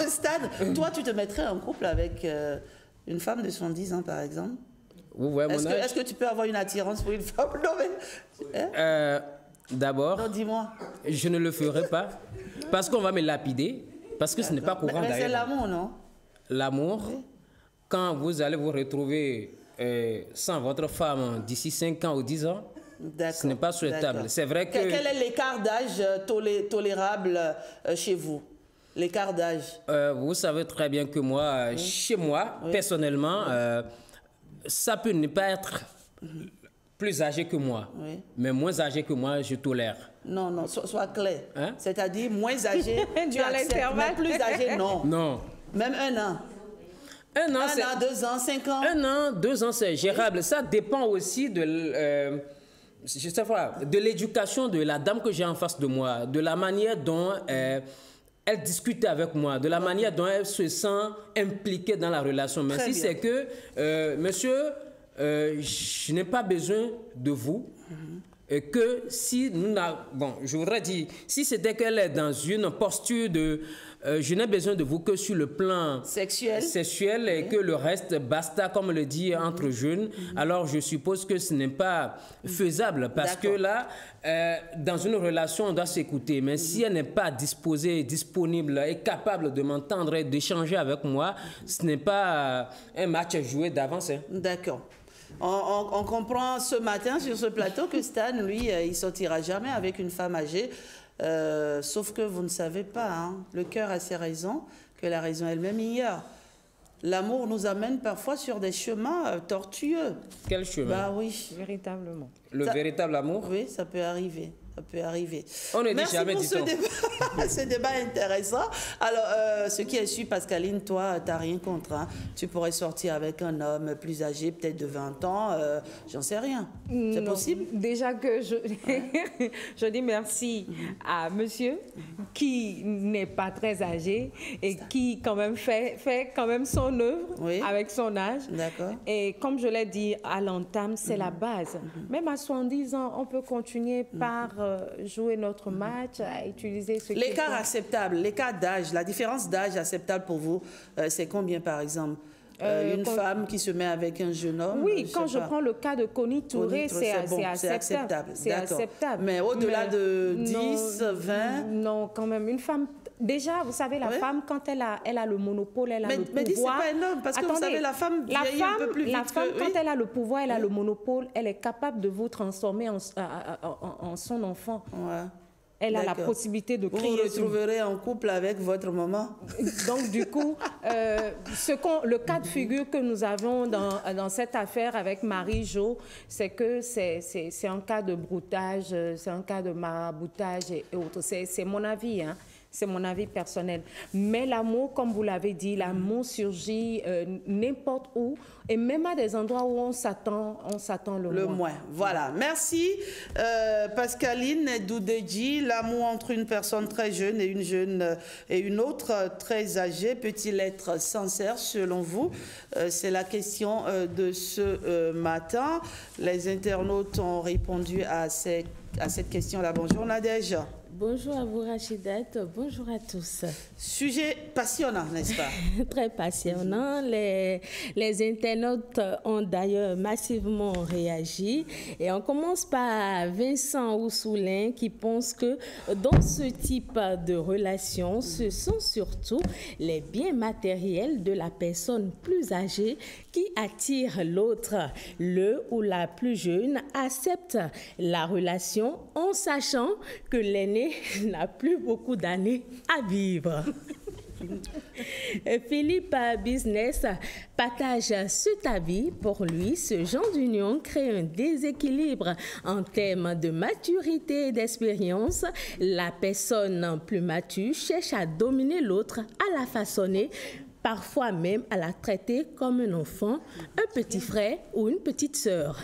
Stan, toi, tu te mettrais en couple avec une femme de 70 ans, par exemple? Vous voyez mon âge? Est-ce que tu peux avoir une attirance pour une femme? Non, mais... D'abord, dis-moi. Je ne le ferai pas parce qu'on va me lapider, parce que ce n'est pas courant d'ailleurs. Mais c'est l'amour, non? L'amour, quand vous allez vous retrouver sans votre femme d'ici 5 ans ou 10 ans, ce n'est pas souhaitable. C'est vrai que... Quel est l'écart d'âge tolérable chez vous? L'écart d'âge? Vous savez très bien que moi, chez moi, personnellement... ça peut ne pas être plus âgé que moi, mais moins âgé que moi, je tolère. Non, non, sois clair. C'est-à-dire moins âgé, tu acceptes, mais plus âgé, non. Non. Même 1 an. 1 an, 2 ans, 5 ans. 1 an, 2 ans, c'est gérable. Ça dépend aussi de l'éducation de la dame que j'ai en face de moi, de la manière dont... elle discute avec moi, de la manière dont elle se sent impliquée dans la relation. Mais si c'est que, monsieur, je n'ai pas besoin de vous, et que si nous n'avons... Bon, je voudrais dire, si c'était qu'elle est dans une posture de... je n'ai besoin de vous que sur le plan sexuel et que le reste, basta, comme le dit entre jeunes, alors je suppose que ce n'est pas faisable parce que là, dans une relation, on doit s'écouter. Mais si elle n'est pas disposée, disponible et capable de m'entendre et d'échanger avec moi, ce n'est pas un match à jouer d'avance. D'accord. On comprend ce matin sur ce plateau que Stan, lui, il ne sortira jamais avec une femme âgée. Sauf que vous ne savez pas, hein, le cœur a ses raisons, que la raison elle-même ignore. L'amour nous amène parfois sur des chemins tortueux. Quel chemin? Bah oui. Véritablement. Véritable amour? Oui, ça peut arriver. Ça peut arriver. On ne dit jamais, merci pour ce débat intéressant. Alors, ce qui est sûr, Pascaline, toi, tu n'as rien contre. Hein. Tu pourrais sortir avec un homme plus âgé, peut-être de 20 ans, j'en sais rien. C'est possible? Déjà que je dis merci à monsieur qui n'est pas très âgé et qui quand même fait quand même son œuvre avec son âge. D'accord. Et comme je l'ai dit à l'entame, c'est la base. Même à 70 ans, on peut continuer par jouer notre match, à utiliser ce l'écart acceptable, l'écart d'âge, la différence d'âge acceptable pour vous, c'est combien par exemple? Une femme qui se met avec un jeune homme? Oui, quand je prends le cas de Connie Touré, c'est acceptable. C'est acceptable. Mais au-delà de 10, 20? Non, quand même. Une femme... Déjà, vous savez, la femme, quand elle a le monopole, elle a le pouvoir... Mais dis, c'est pas un homme, parce que vous savez, la femme vieillit un peu plus vite. La femme, quand elle a le pouvoir, elle a le monopole, elle est capable de vous transformer en son enfant. Ouais. Elle a la possibilité de créer... Vous vous retrouverez en couple avec votre maman. Donc, du coup, le cas de figure que nous avons dans cette affaire avec Marie-Jo, c'est que c'est un cas de broutage, c'est un cas de maraboutage et autres. C'est mon avis, hein. C'est mon avis personnel. Mais l'amour, comme vous l'avez dit, l'amour surgit n'importe où et même à des endroits où on s'attend le moins. Voilà. Merci Pascaline Doudedji. L'amour entre une personne très jeune et une autre très âgée peut-il être sincère selon vous? C'est la question de ce matin. Les internautes ont répondu à cette question-là. Bonjour Nadège. Bonjour à vous Rachidat, bonjour à tous. Sujet passionnant, n'est-ce pas? Très passionnant. Les internautes ont d'ailleurs massivement réagi. Et on commence par Vincent Oussoulin qui pense que dans ce type de relation, ce sont surtout les biens matériels de la personne plus âgée qui attirent l'autre. Le ou la plus jeune accepte la relation en sachant que l'aîné n'a plus beaucoup d'années à vivre. Philippe Business partage cet avis. Pour lui, ce genre d'union crée un déséquilibre en termes de maturité et d'expérience. La personne plus mature cherche à dominer l'autre, à la façonner, parfois même à la traiter comme un enfant, un petit frère ou une petite sœur.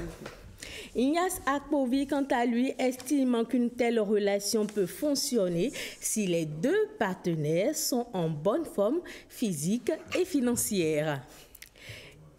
Ignace Akpovi, quant à lui, estime qu'une telle relation peut fonctionner si les deux partenaires sont en bonne forme physique et financière.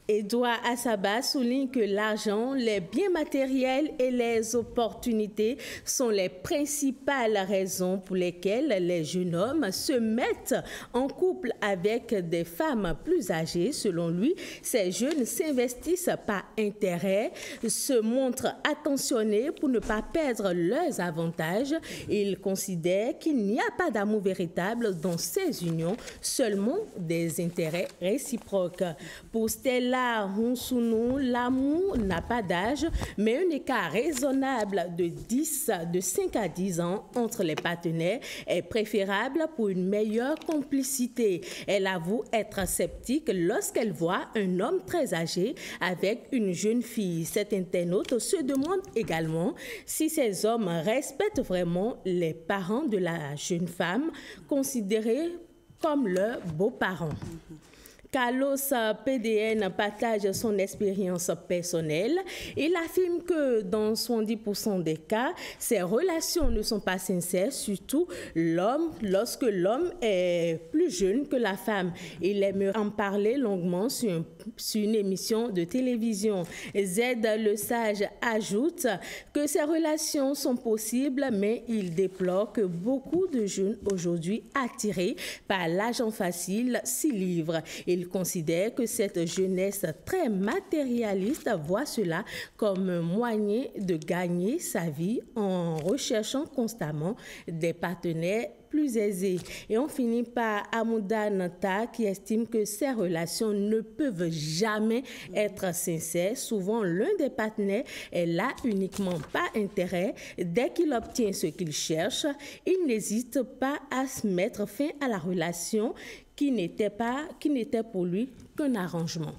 Edouard Assaba souligne que l'argent, les biens matériels et les opportunités sont les principales raisons pour lesquelles les jeunes hommes se mettent en couple avec des femmes plus âgées. Selon lui, ces jeunes s'investissent par intérêt, se montrent attentionnés pour ne pas perdre leurs avantages. Il considère qu'il n'y a pas d'amour véritable dans ces unions, seulement des intérêts réciproques. Pour Stella Hounsounou, l'amour n'a pas d'âge, mais un écart raisonnable de 5 à 10 ans entre les partenaires est préférable pour une meilleure complicité. Elle avoue être sceptique lorsqu'elle voit un homme très âgé avec une jeune fille. Cet internaute se demande également si ces hommes respectent vraiment les parents de la jeune femme, considérés comme leurs beaux-parents. Carlos PDN partage son expérience personnelle. Il affirme que dans 70% des cas, ces relations ne sont pas sincères, surtout lorsque l'homme est plus jeune que la femme. Il aimerait en parler longuement sur une émission de télévision. Z Le Sage ajoute que ces relations sont possibles, mais il déplore que beaucoup de jeunes aujourd'hui attirés par l'argent facile s'y livrent. Il considère que cette jeunesse très matérialiste voit cela comme un moyen de gagner sa vie en recherchant constamment des partenaires plus aisés. Et on finit par Amouda Nanta qui estime que ces relations ne peuvent jamais être sincères. Souvent, l'un des partenaires est là uniquement par intérêt. Dès qu'il obtient ce qu'il cherche, il n'hésite pas à se mettre fin à la relation qui n'était pour lui qu'un arrangement.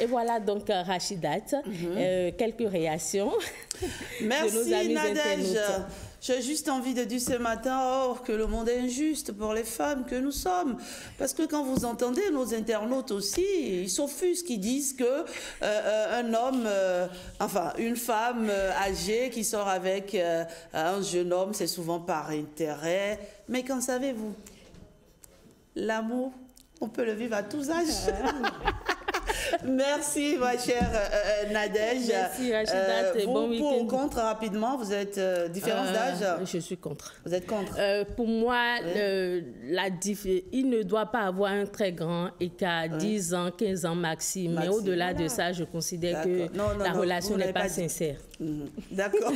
Et voilà donc Rachidat, quelques réactions. Merci de nos amis Nadège. internautes. J'ai juste envie de dire ce matin que le monde est injuste pour les femmes que nous sommes. Parce que quand vous entendez nos internautes aussi, ils s'offusquent, ils disent que un homme, une femme âgée qui sort avec un jeune homme, c'est souvent par intérêt. Mais qu'en savez-vous? L'amour, on peut le vivre à tous âges. Merci, ma chère Nadège. Merci, Rachidat. Vous, bon pour ou week-end. contre, rapidement, vous êtes différence d'âge? Je suis contre. Vous êtes contre? Pour moi, il ne doit pas avoir un très grand écart, 10 ans, 15 ans maximum. Mais au-delà de ça, je considère que la relation n'est pas sincère. D'accord.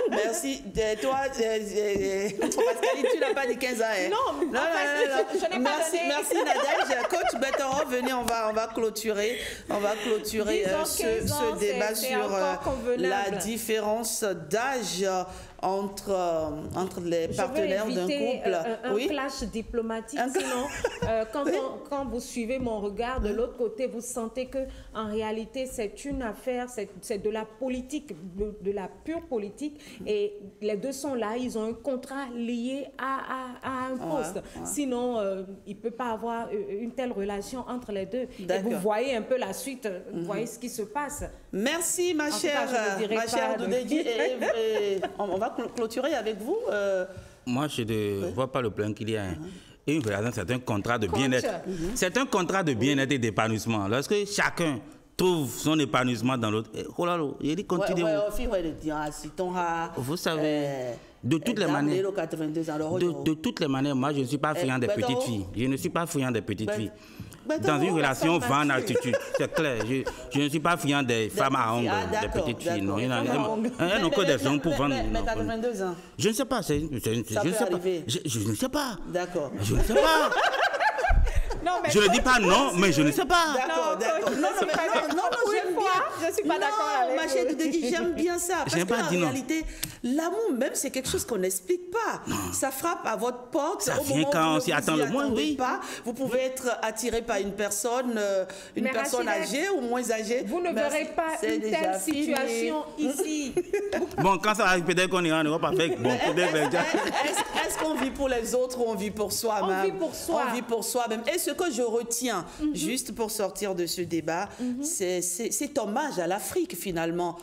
Merci. Toi, Pascaline, tu n'as pas dit 15 ans. Hein? Non, je n'ai pas donné. Merci Nadège. Coach Betoro, venez, on va clôturer On va clôturer ce débat sur la différence d'âge entre les partenaires d'un couple. Un flash diplomatique, sinon quand vous suivez mon regard de l'autre côté, vous sentez que en réalité c'est une affaire, c'est de la politique, de la pure politique, et les deux sont là, ils ont un contrat lié à un poste. Sinon, il ne peut pas avoir une telle relation entre les deux. Et vous voyez un peu la suite, vous voyez ce qui se passe. Merci ma chère Doudédi. On va clôturer avec vous. Moi, je ne vois pas le plan qu'il y a. Une relation, c'est un contrat de bien-être. C'est un contrat de bien-être et d'épanouissement. Lorsque chacun trouve son épanouissement dans l'autre, il dit continue. Vous savez, de toutes les manières, de toutes les manières, moi, je ne suis pas friand des petites filles. Je ne suis pas friand des petites filles. Dans une relation, va en altitude, c'est clair. Je ne suis pas friand des femmes à ongles, des petites filles. Non, elles n'ont que des ongles pour vendre. Mais 82 ans. Je ne sais pas. Je ne sais pas. D'accord. Je ne sais pas. Je ne dis pas non, mais je ne sais pas. D'accord. Non, j'aime bien. Je ne suis pas d'accord avec ma chère Doudédi, j'aime bien ça. Parce qu'en réalité, l'amour même, c'est quelque chose qu'on n'explique pas. Ça frappe à votre porte. Ça vient quand on s'y attend le moins, oui. Vous pouvez être attiré par une personne âgée ou moins âgée. Vous ne verrez pas une telle situation ici. Bon, quand ça arrive, peut-être qu'on ira en Europe avec. Bon, est-ce qu'on vit pour les autres ou on vit pour soi-même? On vit pour soi. On vit pour soi-même. Et ce que je retiens, juste pour sortir de ce débat, c'est cet hommage à l'Afrique, finalement,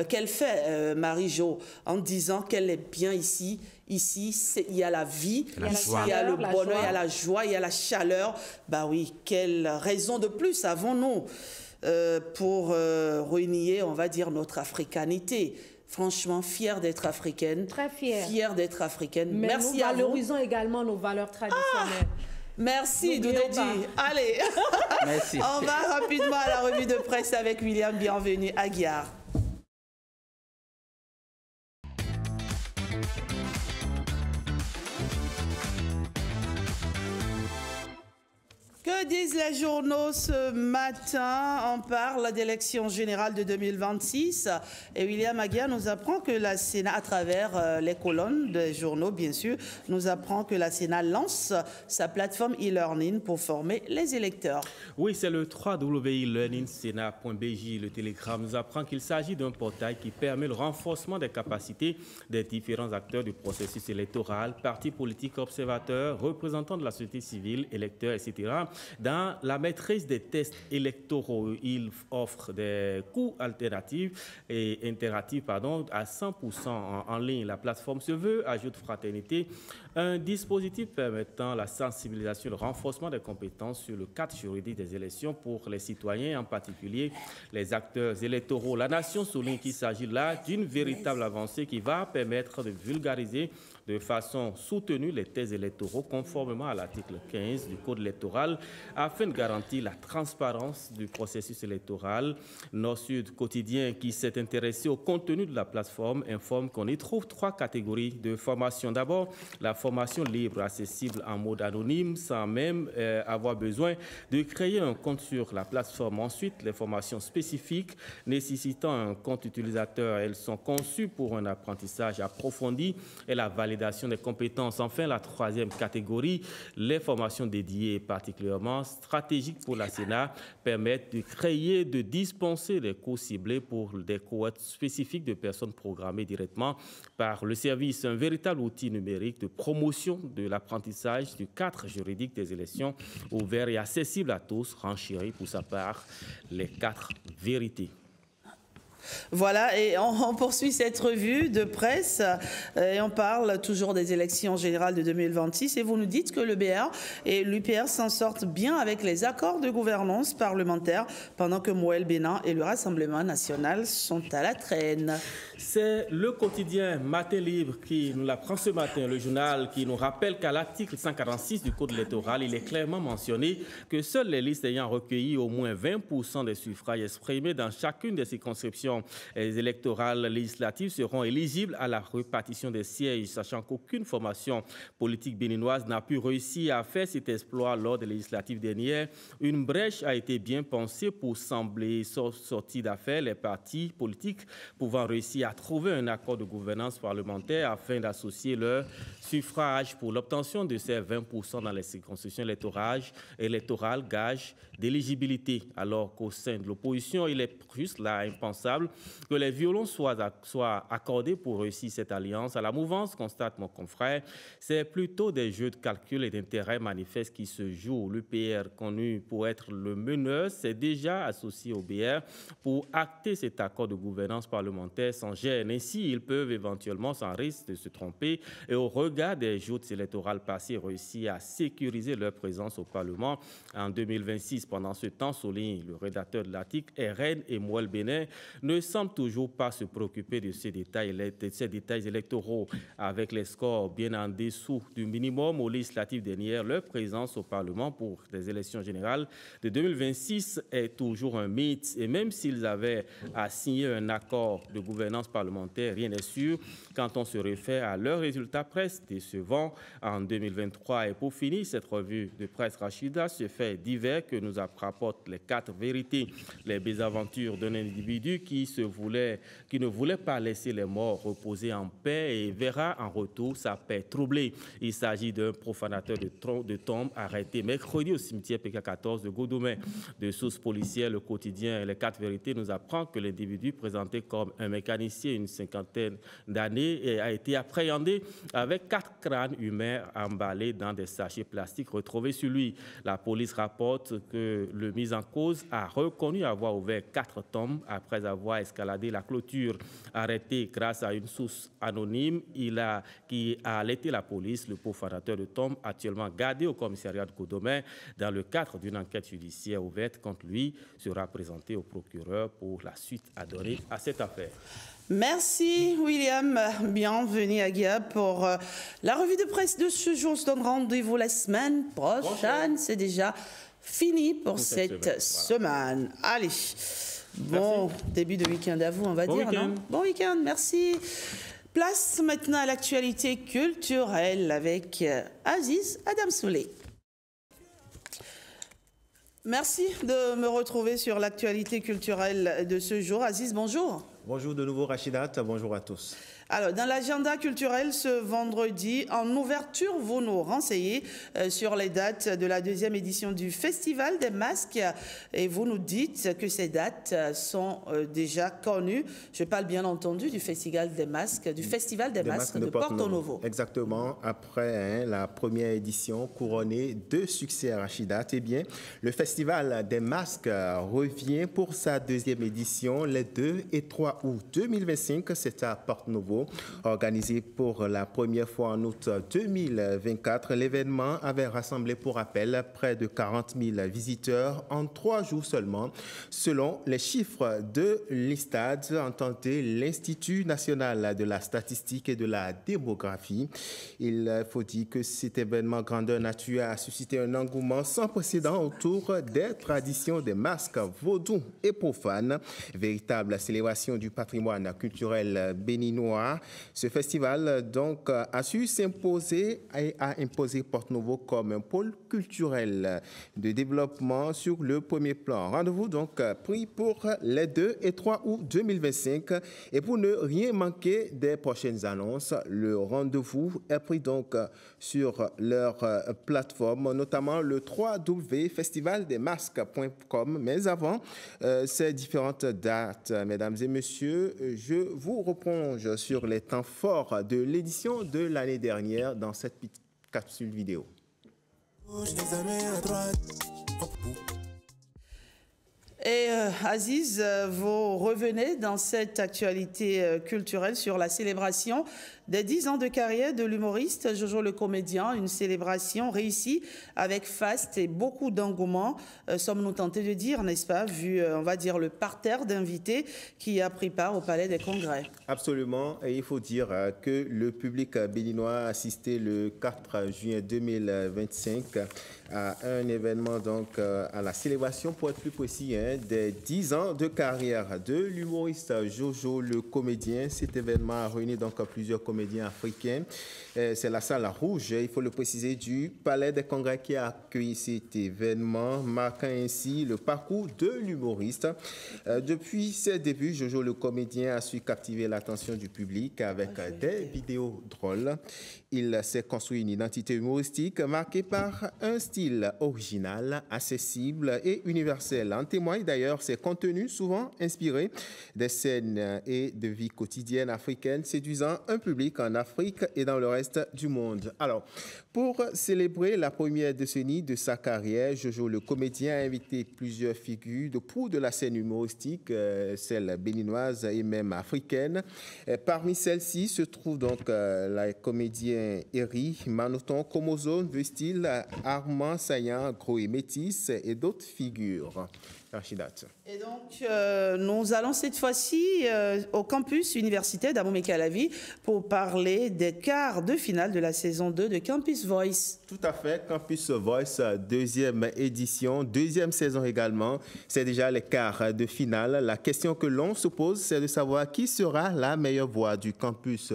qu'elle fait, Marie-Jo, en disant qu'elle est bien ici. Ici, il y a la vie, il y a le bonheur, il y a la joie, il y a la chaleur. Bah oui, quelle raison de plus avons-nous pour renier, on va dire, notre africanité? Franchement, fière d'être africaine. Très fière. Fière d'être africaine. Mais merci nous à vous. valorisons également nos valeurs traditionnelles. Merci Doudédi. Allez, merci. On va rapidement à la revue de presse avec William. Bienvenue à Guiard. Que disent les journaux ce matin? On parle d'élections générales de 2026 et William Aguiar nous apprend que la Sénat, à travers les colonnes des journaux bien sûr, nous apprend que la Sénat lance sa plateforme e-learning pour former les électeurs. Oui, c'est le www.elearningsena.bj. Le Télégramme nous apprend qu'il s'agit d'un portail qui permet le renforcement des capacités des différents acteurs du processus électoral, partis politiques, observateurs, représentants de la société civile, électeurs, etc., dans la maîtrise des tests électoraux. Il offre des coûts alternatifs et interactifs à 100% en ligne. La plateforme se veut, ajoute Fraternité, un dispositif permettant la sensibilisation et le renforcement des compétences sur le cadre juridique des élections pour les citoyens, en particulier les acteurs électoraux. La Nation souligne qu'il s'agit là d'une véritable avancée qui va permettre de vulgariser de façon soutenue les thèses électoraux conformément à l'article 15 du Code électoral afin de garantir la transparence du processus électoral. Nord-Sud Quotidien, qui s'est intéressé au contenu de la plateforme, informe qu'on y trouve 3 catégories de formation. D'abord, la formation libre, accessible en mode anonyme, sans même avoir besoin de créer un compte sur la plateforme. Ensuite, les formations spécifiques nécessitant un compte utilisateur. Elles sont conçues pour un apprentissage approfondi et la validation des compétences. Enfin, la 3e catégorie, les formations dédiées particulièrement stratégiques pour la Sénat permettent de créer, de dispenser des cours ciblés pour des cohortes spécifiques de personnes programmées directement par le service. Un véritable outil numérique de promotion de l'apprentissage du cadre juridique des élections, ouvert et accessible à tous, renchérit pour sa part les 4 vérités. Voilà, et on poursuit cette revue de presse et on parle toujours des élections générales de 2026 et vous nous dites que le BR et l'UPR s'en sortent bien avec les accords de gouvernance parlementaire pendant que Moël Bénin et le Rassemblement national sont à la traîne. C'est le quotidien Matin Libre qui nous l'apprend ce matin, le journal qui nous rappelle qu'à l'article 146 du Code électoral, il est clairement mentionné que seules les listes ayant recueilli au moins 20% des suffrages exprimés dans chacune des circonscriptions élections électorales législatives seront éligibles à la répartition des sièges, sachant qu'aucune formation politique béninoise n'a pu réussir à faire cet exploit lors des législatives dernières. Une brèche a été bien pensée pour sembler sortir d'affaire les partis politiques pouvant réussir à trouver un accord de gouvernance parlementaire afin d'associer leur suffrage pour l'obtention de ces 20% dans les circonscriptions électorales, gage d'éligibilité, alors qu'au sein de l'opposition, il est juste là impensable que les violons soient accordés pour réussir cette alliance. À la mouvance, constate mon confrère, c'est plutôt des jeux de calcul et d'intérêt manifestes qui se jouent. L'UPR, connu pour être le meneur, s'est déjà associé au BR pour acter cet accord de gouvernance parlementaire sans gêne. Ainsi, ils peuvent éventuellement, sans risque de se tromper, et au regard des joutes électorales passées, réussir à sécuriser leur présence au Parlement en 2026. Pendant ce temps, souligne le rédacteur de l'article, RN et Mouel Bénin ne semblent toujours pas se préoccuper de ces détails électoraux. Avec les scores bien en dessous du minimum aux législatives dernières, leur présence au Parlement pour les élections générales de 2026 est toujours un mythe. Et même s'ils avaient à signer un accord de gouvernance parlementaire, rien n'est sûr quand on se réfère à leurs résultats presque décevants en 2023. Et pour finir cette revue de presse Rachida, ce fait divers que nous rapportent les 4 vérités, les mésaventures d'un individu qui ne voulait pas laisser les morts reposer en paix et verra en retour sa paix troublée. Il s'agit d'un profanateur de tombes arrêté mercredi au cimetière PK14 de Godomain. De sources policières, le quotidien Les 4 vérités nous apprend que l'individu présenté comme un mécanicien une cinquantaine d'années a été appréhendé avec 4 crânes humains emballés dans des sachets plastiques retrouvés sur lui. La police rapporte que le mis en cause a reconnu avoir ouvert 4 tombes après avoir escaladé la clôture. Arrêté grâce à une source anonyme qui a alerté la police, le profanateur de tombes actuellement gardé au commissariat de Godomain dans le cadre d'une enquête judiciaire ouverte contre lui sera présenté au procureur pour la suite à donner à cette affaire. Merci William, bienvenue à Guia pour la revue de presse de ce jour. On se donne rendez-vous la semaine prochaine. C'est déjà fini pour cette semaine. Allez, bon début de week-end à vous, on va dire, non? Bon week-end, merci. Place maintenant à l'actualité culturelle avec Aziz Adamsoulé. Merci de me retrouver sur l'actualité culturelle de ce jour. Aziz, bonjour. Bonjour de nouveau Rachidat, bonjour à tous. Alors, dans l'agenda culturel ce vendredi, en ouverture, vous nous renseignez sur les dates de la 2e édition du Festival des Masques et vous nous dites que ces dates sont déjà connues. Je parle bien entendu du Festival des Masques, de Porto Novo. Exactement. Après la première édition couronnée de succès à Rachidat, eh bien, le Festival des Masques revient pour sa 2e édition les 2 et 3 août 2025. C'est à Porto Novo. Organisé pour la première fois en août 2024, l'événement avait rassemblé pour rappel près de 40 000 visiteurs en 3 jours seulement, selon les chiffres de l'ISTAD, entendez l'Institut national de la statistique et de la démographie. Il faut dire que cet événement grandeur nature a suscité un engouement sans précédent autour des traditions des masques vaudous et profanes, véritable célébration du patrimoine culturel béninois. Ce festival donc a su s'imposer et a imposé Porto Novo comme un pôle culturel de développement sur le premier plan. Rendez-vous donc pris pour les 2 et 3 août 2025 et pour ne rien manquer des prochaines annonces, le rendez-vous est pris donc sur leur plateforme, notamment le www.festivaldesmasques.com. Mais avant ces différentes dates, mesdames et messieurs, je vous replonge sur les temps forts de l'édition de l'année dernière dans cette petite capsule vidéo. Et Aziz, vous revenez dans cette actualité culturelle sur la célébration des 10 ans de carrière de l'humoriste Jojo le comédien. Une célébration réussie avec faste et beaucoup d'engouement, sommes-nous tentés de dire, n'est-ce pas, vu, on va dire, le parterre d'invités qui a pris part au Palais des Congrès. Absolument, et il faut dire que le public béninois a assisté le 4 juin 2025 à un événement, donc à la célébration, pour être plus précis, des 10 ans de carrière de l'humoriste Jojo le comédien. Cet événement a réuni donc plusieurs comédiens africains. C'est la salle rouge, il faut le préciser, du Palais des Congrès qui a accueilli cet événement, marquant ainsi le parcours de l'humoriste. Depuis ses débuts, Jojo le comédien a su captiver l'attention du public avec des vidéos drôles. Il s'est construit une identité humoristique marquée par un style original, accessible et universel. En témoignent d'ailleurs ses contenus souvent inspirés des scènes et de vie quotidienne africaine, séduisant un public en Afrique et dans le reste du monde. Alors, pour célébrer la première décennie de sa carrière, Jojo le comédien a invité plusieurs figures de proue de la scène humoristique, celle béninoise et même africaine. Parmi celles-ci se trouve donc la comédienne Eri, Manoton, Komozone, Vestil, Armand, Saillant, Gros et Métis et d'autres figures. Rachidat. Et donc, nous allons cette fois-ci au campus universitaire d'Abomey-Calavi pour parler des quarts de finale de la saison 2 de Campus Voice. Tout à fait, Campus Voice, deuxième édition, deuxième saison également. C'est déjà les quarts de finale. La question que l'on se pose, c'est de savoir qui sera la meilleure voix du Campus,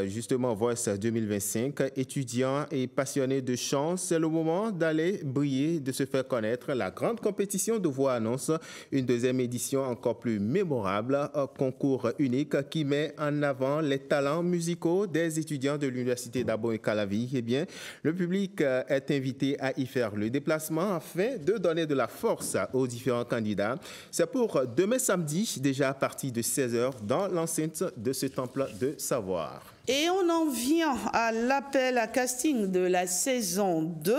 justement Voice 2025. Étudiants et passionnés de chant, c'est le moment d'aller briller, de se faire connaître. La grande compétition de voix annonce une deuxième édition encore plus mémorable, un concours unique qui met en avant les talents musicaux des étudiants de l'Université d'Abomey-Calavi. Eh bien, le public est invité à y faire le déplacement afin de donner de la force aux différents candidats. C'est pour demain samedi, déjà à partir de 16h, dans l'enceinte de ce temple de savoir. Et on en vient à l'appel à casting de la saison 2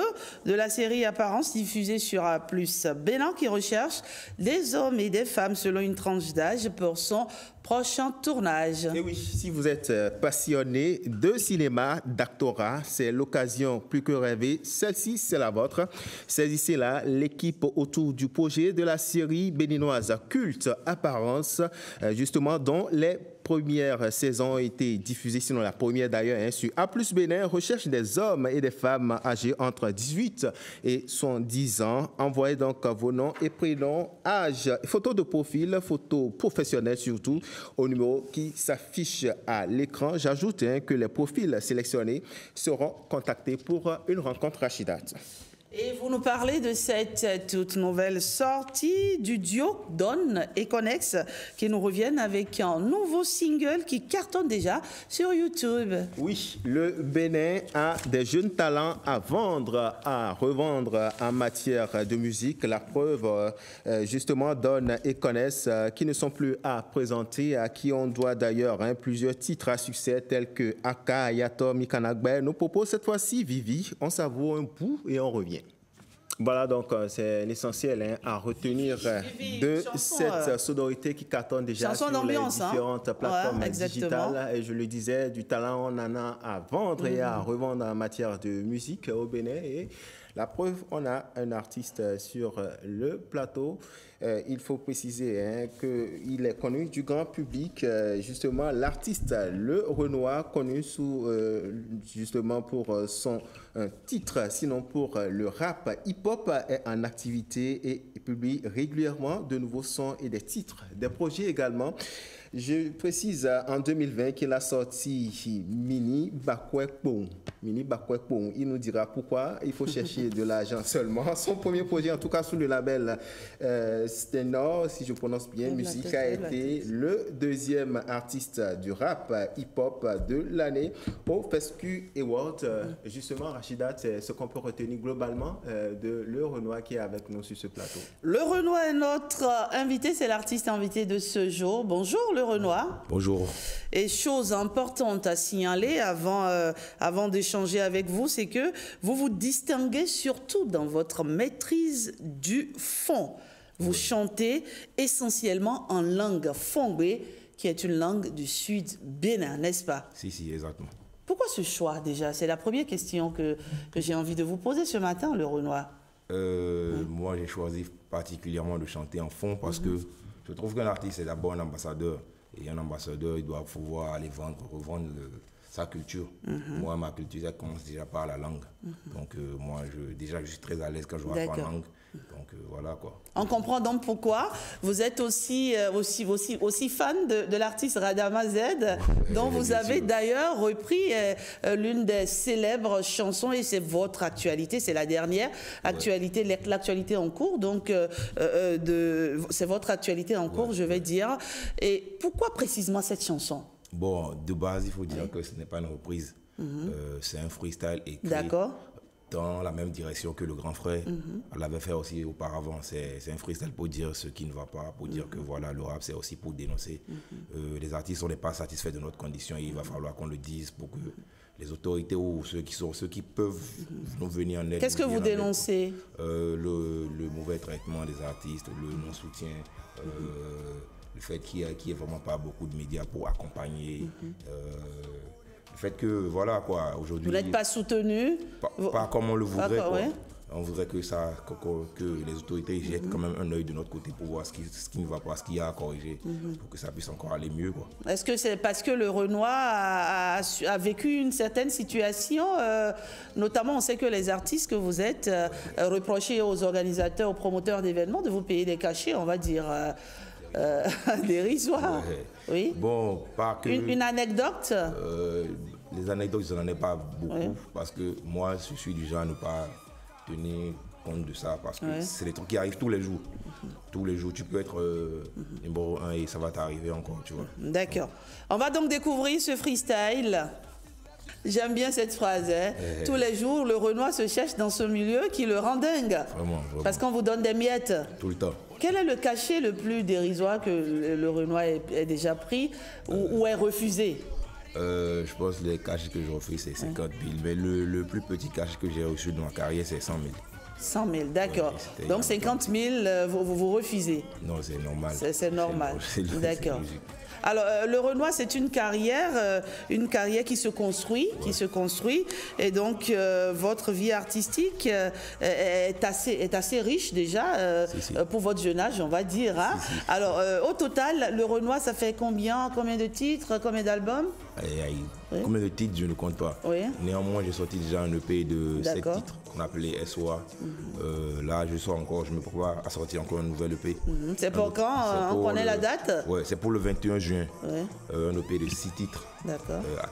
de la série Apparence diffusée sur A+. Bénin qui recherche des hommes et des femmes selon une tranche d'âge pour son prochain tournage. Et oui, si vous êtes passionné de cinéma, d'actorat, c'est l'occasion plus que rêvée. Celle-ci, c'est la vôtre. Saisissez-la, l'équipe autour du projet de la série béninoise culte Apparence, justement, dont les première saison a été diffusée, sinon la première d'ailleurs, sur A+ Bénin, recherche des hommes et des femmes âgés entre 18 et 110 ans. Envoyez donc vos noms et prénoms, âge, photos de profil, photos professionnelles surtout, au numéro qui s'affiche à l'écran. J'ajoute que les profils sélectionnés seront contactés pour une rencontre Rachidat. Et vous nous parlez de cette toute nouvelle sortie du duo Don et Connex qui nous reviennent avec un nouveau single qui cartonne déjà sur YouTube. Oui, le Bénin a des jeunes talents à vendre, à revendre en matière de musique. La preuve, justement, Don et Connex qui ne sont plus à présenter, à qui on doit d'ailleurs plusieurs titres à succès tels que Aka, Yato, Mikanagbe. Nous propose cette fois-ci Vivi. On savoure un bout et on revient. Voilà, donc c'est l'essentiel à retenir de cette sonorité qui cartonne déjà sur les différentes plateformes digitales. Et je le disais, du talent, on en a à vendre et à revendre en matière de musique au Bénin. Et la preuve, on a un artiste sur le plateau. Il faut préciser qu'il est connu du grand public, justement l'artiste Le Renoir, connu justement pour son titre, sinon pour le rap hip-hop, est en activité et publie régulièrement de nouveaux sons et des titres, des projets également. Je précise en 2020 qu'il a sorti Mini Bakwekpon. Mini Bakwekpon. Il nous dira pourquoi il faut chercher de l'argent seulement. Son premier projet, en tout cas sous le label Stenor, si je prononce bien, musique, a été le deuxième artiste du rap hip-hop de l'année au FESCU Award. Justement, Rachidat, c'est ce qu'on peut retenir globalement de Le Renoir qui est avec nous sur ce plateau. Le Renoir est notre invité, c'est l'artiste invité de ce jour. Bonjour Le Renoir. Bonjour. Et chose importante à signaler avant d'échanger avec vous, c'est que vous vous distinguez surtout dans votre maîtrise du fond. Vous chantez essentiellement en langue fongbe. qui est une langue du Sud Bénin, n'est-ce pas? Si, exactement. Pourquoi ce choix déjà? C'est la première question que j'ai envie de vous poser ce matin, le Renoir. Moi, j'ai choisi particulièrement de chanter en fond parce que je trouve qu'un artiste est d'abord un ambassadeur. Et un ambassadeur, il doit pouvoir aller revendre sa culture. Moi, ma culture, ça commence déjà par la langue. Donc, moi, je suis très à l'aise quand je vois en langue. Donc, voilà quoi. On comprend donc pourquoi vous êtes aussi fan de l'artiste Radama Z, dont vous avez d'ailleurs repris l'une des célèbres chansons, et c'est votre actualité, c'est la dernière actualité, l'actualité en cours, donc c'est votre actualité en cours, je vais dire. Et pourquoi précisément cette chanson? Bon, de base, il faut dire que ce n'est pas une reprise, c'est un freestyle écrit dans la même direction que le grand frère l'avait fait aussi auparavant. C'est un freestyle pour dire ce qui ne va pas, pour dire que voilà, le rap c'est aussi pour dénoncer. Les artistes, on n'est pas satisfaits de notre condition et il va falloir qu'on le dise pour que les autorités ou ceux qui peuvent nous venir en aide. Qu'est-ce que vous dénoncez? Le mauvais traitement des artistes, le non-soutien, le fait qu'il n'y ait vraiment pas beaucoup de médias pour accompagner. Le fait que, voilà quoi, aujourd'hui... Vous n'êtes pas soutenu? Pas comme on le voudrait, quoi. Ouais. On voudrait que les autorités jettent quand même un œil de notre côté pour voir ce qui ne va pas, ce qu'il y a à corriger, pour que ça puisse encore aller mieux, quoi. Est-ce que c'est parce que le Renoir a vécu une certaine situation, notamment on sait que les artistes que vous êtes reprochés aux organisateurs, aux promoteurs d'événements de vous payer des cachets, on va dire... dérisoire. Oui. Bon, pas que... Une anecdote? Les anecdotes, je n'en ai pas beaucoup, parce que moi, je suis du genre à ne pas tenir compte de ça, parce que c'est des trucs qui arrivent tous les jours. Tous les jours, tu peux être numéro 1 et ça va t'arriver encore, tu vois. D'accord. On va donc découvrir ce freestyle. J'aime bien cette phrase. Tous les jours, le Renoir se cherche dans ce milieu qui le rend dingue. Vraiment. Parce qu'on vous donne des miettes. Tout le temps. Quel est le cachet le plus dérisoire que le Renoir ait déjà pris ou ait refusé? Je pense que les cachets que je refuse, c'est 50 000. Mais le plus petit cachet que j'ai reçu dans ma carrière, c'est 100 000. 100 000, d'accord. Donc 50 000, vous refusez? Non, c'est normal. C'est normal. D'accord. Alors, le Renoir, c'est une carrière qui se construit, et donc votre vie artistique est assez riche déjà pour votre jeune âge, on va dire. Alors, au total, le Renoir, ça fait combien de titres, combien d'albums? Combien de titres, je ne compte pas. Néanmoins, j'ai sorti déjà un EP de 7 titres qu'on appelait SOA. Là, je me prépare à sortir encore un nouvel EP. C'est pour quand? On connaît la date? Oui, c'est pour le 21 juin. Un EP de 6 titres.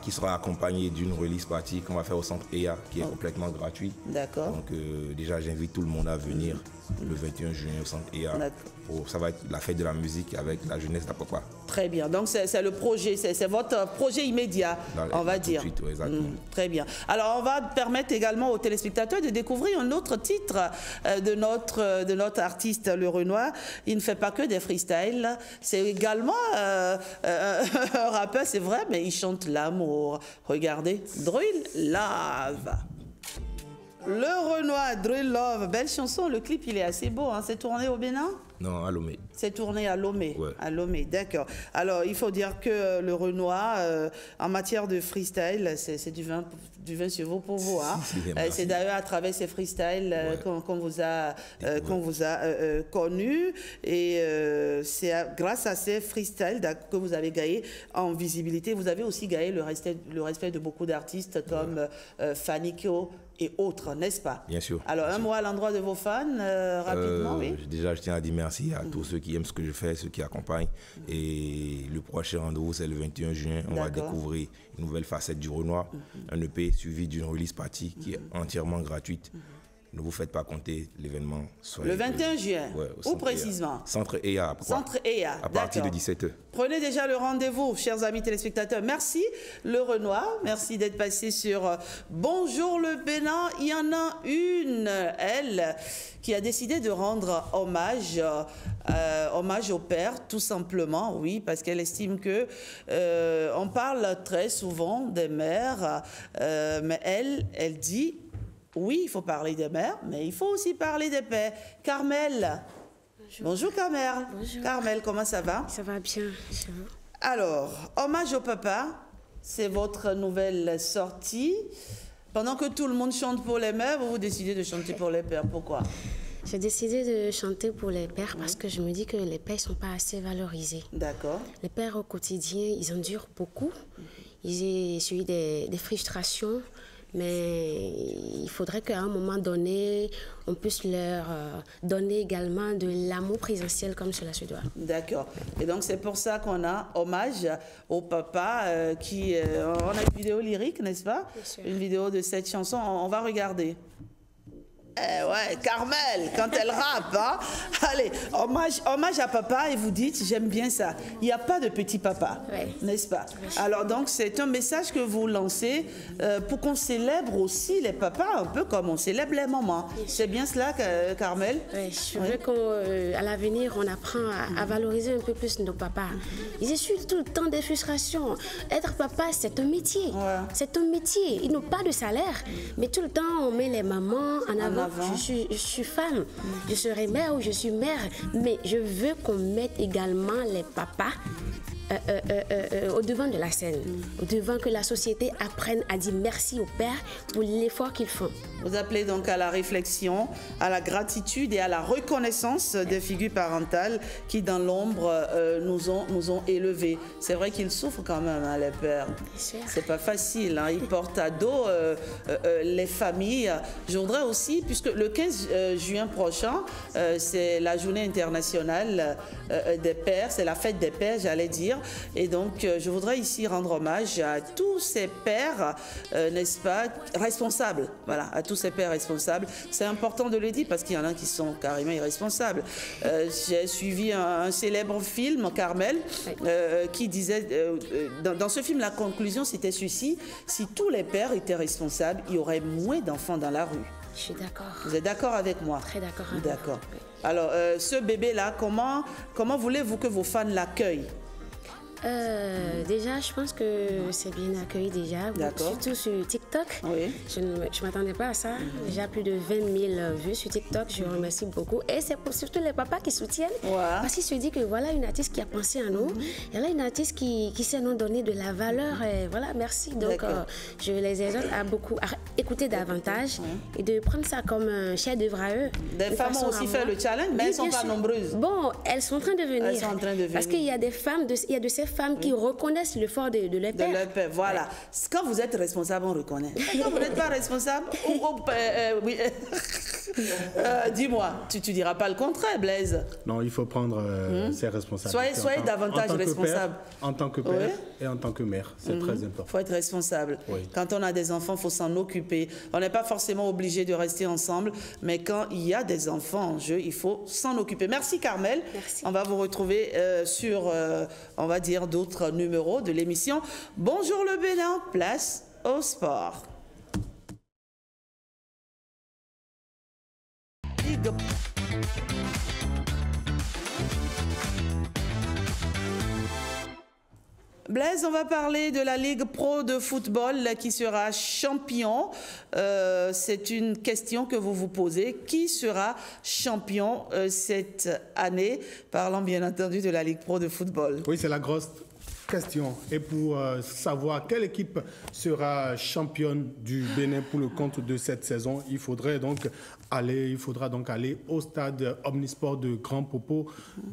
Qui sera accompagné d'une release party qu'on va faire au centre EA, qui est complètement gratuit. D'accord. Donc déjà, j'invite tout le monde à venir le 21 juin au centre EA. Ça va être la fête de la musique avec la jeunesse d'Apapa. Très bien. Donc c'est le projet, c'est votre projet immédiat, on va dire. Tout de suite, exactement. Très bien. Alors on va permettre également aux téléspectateurs de découvrir un autre titre de notre artiste, le Renoir. Il ne fait pas que des freestyles. C'est également un rappeur, c'est vrai, mais il chante l'amour. Regardez, Drill Love. Le Renoir, Drill Love, belle chanson. Le clip, il est assez beau. C'est tourné au Bénin? Non, à Lomé. C'est tourné à Lomé. Ouais. À Lomé, d'accord. Alors, il faut dire que le Renoir, en matière de freestyle, c'est du vin sur vous pour vous. C'est d'ailleurs à travers ces freestyles qu'on vous a connu. Et c'est grâce à ces freestyles que vous avez gagné en visibilité. Vous avez aussi gagné le respect de beaucoup d'artistes comme Fanico et autres, n'est-ce pas? Bien sûr. Alors, un mot à l'endroit de vos fans, rapidement, oui. Déjà, je tiens à dire merci à tous ceux qui aiment ce que je fais, ceux qui accompagnent. Et le prochain rendez-vous, c'est le 21 juin. On va découvrir une nouvelle facette du Renoir, un EP suivi d'une release party qui est entièrement gratuite. Ne vous faites pas compter l'événement. Le 21 juin, où précisément? Centre EA. Centre EA, à partir de 17h. Prenez déjà le rendez-vous, chers amis téléspectateurs. Merci, le Renoir. Merci d'être passé sur Bonjour le Bénin. Il y en a une, elle, qui a décidé de rendre hommage au père, tout simplement, oui, parce qu'elle estime que on parle très souvent des mères, mais elle dit... Oui, il faut parler des mères, mais il faut aussi parler des pères. Carmel. Bonjour Carmel. Bonjour. Carmel, comment ça va? Ça va bien. Alors, hommage au papa, c'est votre nouvelle sortie. Pendant que tout le monde chante pour les mères, vous décidez de chanter pour les pères. Pourquoi? J'ai décidé de chanter pour les pères parce que je me dis que les pères ne sont pas assez valorisés. D'accord. Les pères au quotidien, ils endurent beaucoup. Ils ont eu des frustrations, mais il faudrait qu'à un moment donné, on puisse leur donner également de l'amour présentiel comme cela se doit. D'accord. Et donc, c'est pour ça qu'on a hommage au papa qui... on a une vidéo lyrique, n'est-ce pas? Bien sûr. Une vidéo de cette chanson. On va regarder. Eh ouais, Carmel, quand elle rappe, hein? Allez, hommage à papa et vous dites, j'aime bien ça. Il n'y a pas de petit papa, n'est-ce pas? Alors donc, c'est un message que vous lancez pour qu'on célèbre aussi les papas, un peu comme on célèbre les mamans. C'est bien cela, Carmel? Oui, je veux qu'à l'avenir, on apprend à valoriser un peu plus nos papas. Ils essuient tout le temps des frustrations. Être papa, c'est un métier. C'est un métier. Ils n'ont pas de salaire, mais tout le temps, on met les mamans en avant. Je suis femme, je serai mère ou je suis mère, mais je veux qu'on mette également les papas au devant de la scène, au devant, que la société apprenne à dire merci aux pères pour l'effort qu'ils font. Vous appelez donc à la réflexion, à la gratitude et à la reconnaissance des figures parentales qui, dans l'ombre, nous ont élevés. C'est vrai qu'ils souffrent quand même, hein, les pères. C'est pas facile, hein. Ils portent à dos les familles. Je voudrais aussi, puisque le 15 juin prochain, c'est la journée internationale des pères, c'est la fête des pères, j'allais dire. Et donc, je voudrais ici rendre hommage à tous ces pères, n'est-ce pas, responsables. Voilà, à tous ces pères responsables. C'est important de le dire parce qu'il y en a qui sont carrément irresponsables. J'ai suivi un célèbre film, Carmel, qui disait, dans ce film, la conclusion, c'était ceci: si tous les pères étaient responsables, il y aurait moins d'enfants dans la rue. Je suis d'accord. Vous êtes d'accord avec moi? Très d'accord. D'accord. Alors, ce bébé-là, comment voulez-vous que vos fans l'accueillent? Déjà, je pense que c'est bien accueilli déjà, surtout sur TikTok. Oui. Je ne m'attendais pas à ça. Déjà plus de 20 000 vues sur TikTok. Je remercie beaucoup. Et c'est pour surtout les papas qui soutiennent. Parce qu'ils se disent que voilà une artiste qui a pensé à nous. Et là, une artiste qui sait nous donner de la valeur. Et voilà, merci. Donc, je les exhorte à écouter davantage et de prendre ça comme un chef-d'œuvre à eux. Des femmes ont aussi fait le challenge, mais elles ne sont pas nombreuses. Bon, elles sont en train de venir. Elles sont en train de venir. Parce qu'il y a des femmes, il y a de ces femmes qui reconnaissent l'effort de leur père. De leur père, voilà. Quand vous êtes responsable, on reconnaît. Quand vous n'êtes pas responsable, oui. Dis-moi, tu ne diras pas le contraire, Blaise. Non, il faut prendre ses responsabilités. Soyez davantage responsable. En tant que père et en tant que mère, c'est très important. Il faut être responsable. Quand on a des enfants, il faut s'en occuper. On n'est pas forcément obligé de rester ensemble, mais quand il y a des enfants en jeu, il faut s'en occuper. Merci, Carmel. Merci. On va vous retrouver sur, on va dire, d'autres numéros de l'émission. Bonjour le Bénin, place au sport. Blaise, on va parler de la Ligue Pro de football qui sera champion. C'est une question que vous vous posez. Qui sera champion cette année? Parlons bien entendu de la Ligue Pro de football. Oui, c'est la grosse question. Et pour savoir quelle équipe sera championne du Bénin pour le compte de cette saison, il faudra donc aller au stade Omnisport de Grand Popo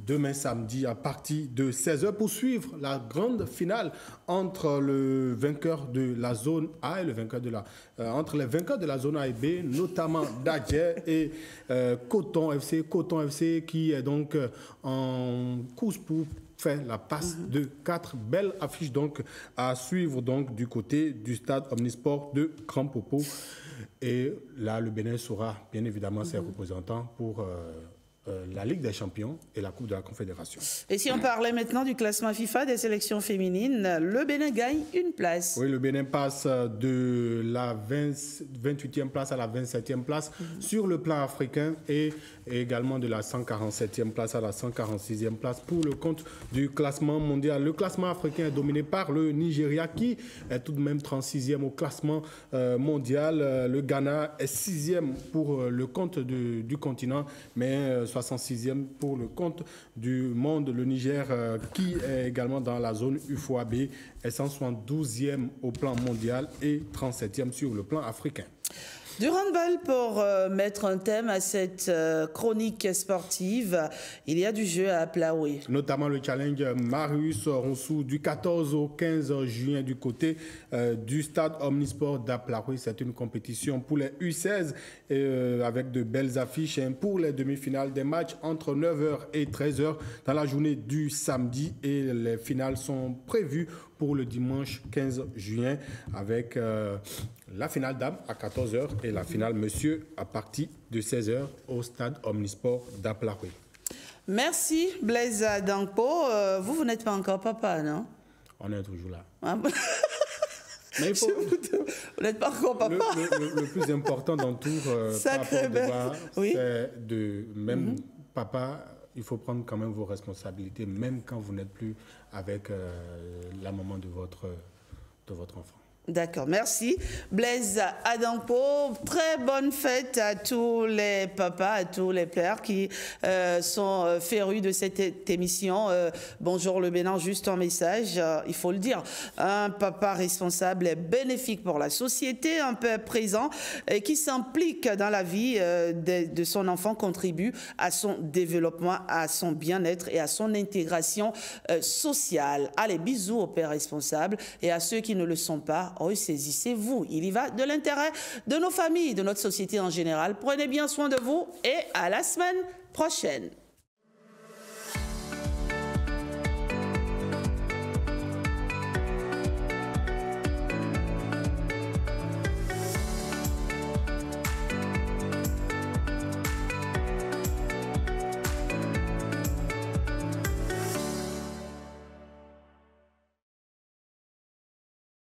demain samedi à partir de 16h pour suivre la grande finale entre le vainqueur de la zone A et le vainqueur de entre les vainqueurs de la zone A et B, notamment Dadje et Coton FC qui est donc en course pour faire la passe de 4 belles affiches donc à suivre donc du côté du stade Omnisport de Grand Popo. Et là, le Bénin sera bien évidemment ses représentants pour la Ligue des Champions et la Coupe de la Confédération. Et si on parlait maintenant du classement FIFA des sélections féminines, le Bénin gagne une place. Oui, le Bénin passe de la 28e place à la 27e place sur le plan africain et également de la 147e place à la 146e place pour le compte du classement mondial. Le classement africain est dominé par le Nigeria qui est tout de même 36e au classement mondial. Le Ghana est 6e pour le compte du continent, mais 66e pour le compte du monde. Le Niger, qui est également dans la zone UFOA-B, est 172e au plan mondial et 37e sur le plan africain. Du handball pour mettre un thème à cette chronique sportive. Il y a du jeu à Plaoué. Notamment le challenge Marius Ronsou du 14 au 15 juin du côté du stade Omnisport d'Aplaoué. C'est une compétition pour les U16 avec de belles affiches pour les demi-finales, des matchs entre 9h et 13h dans la journée du samedi, et les finales sont prévues pour le dimanche 15 juin avec la finale dames à 14h et la finale monsieur à partir de 16h au stade Omnisport d'Aplaoué. Merci Blaise Adankpo. Vous n'êtes pas encore papa, non? On est toujours là. Ah, mais il faut... Vous n'êtes pas encore papa. Le plus important dans tout débat, c'est de même papa. Il faut prendre quand même vos responsabilités, même quand vous n'êtes plus avec la maman de votre enfant. D'accord, merci. Blaise Adankpo, très bonne fête à tous les papas, à tous les pères qui sont férus de cette émission. Bonjour le Bénin, juste un message, il faut le dire. Un papa responsable est bénéfique pour la société, un père présent et qui s'implique dans la vie de son enfant contribue à son développement, à son bien-être et à son intégration sociale. Allez, bisous aux pères responsables et à ceux qui ne le sont pas. Ressaisissez-vous. Il y va de l'intérêt de nos familles, de notre société en général. Prenez bien soin de vous et à la semaine prochaine.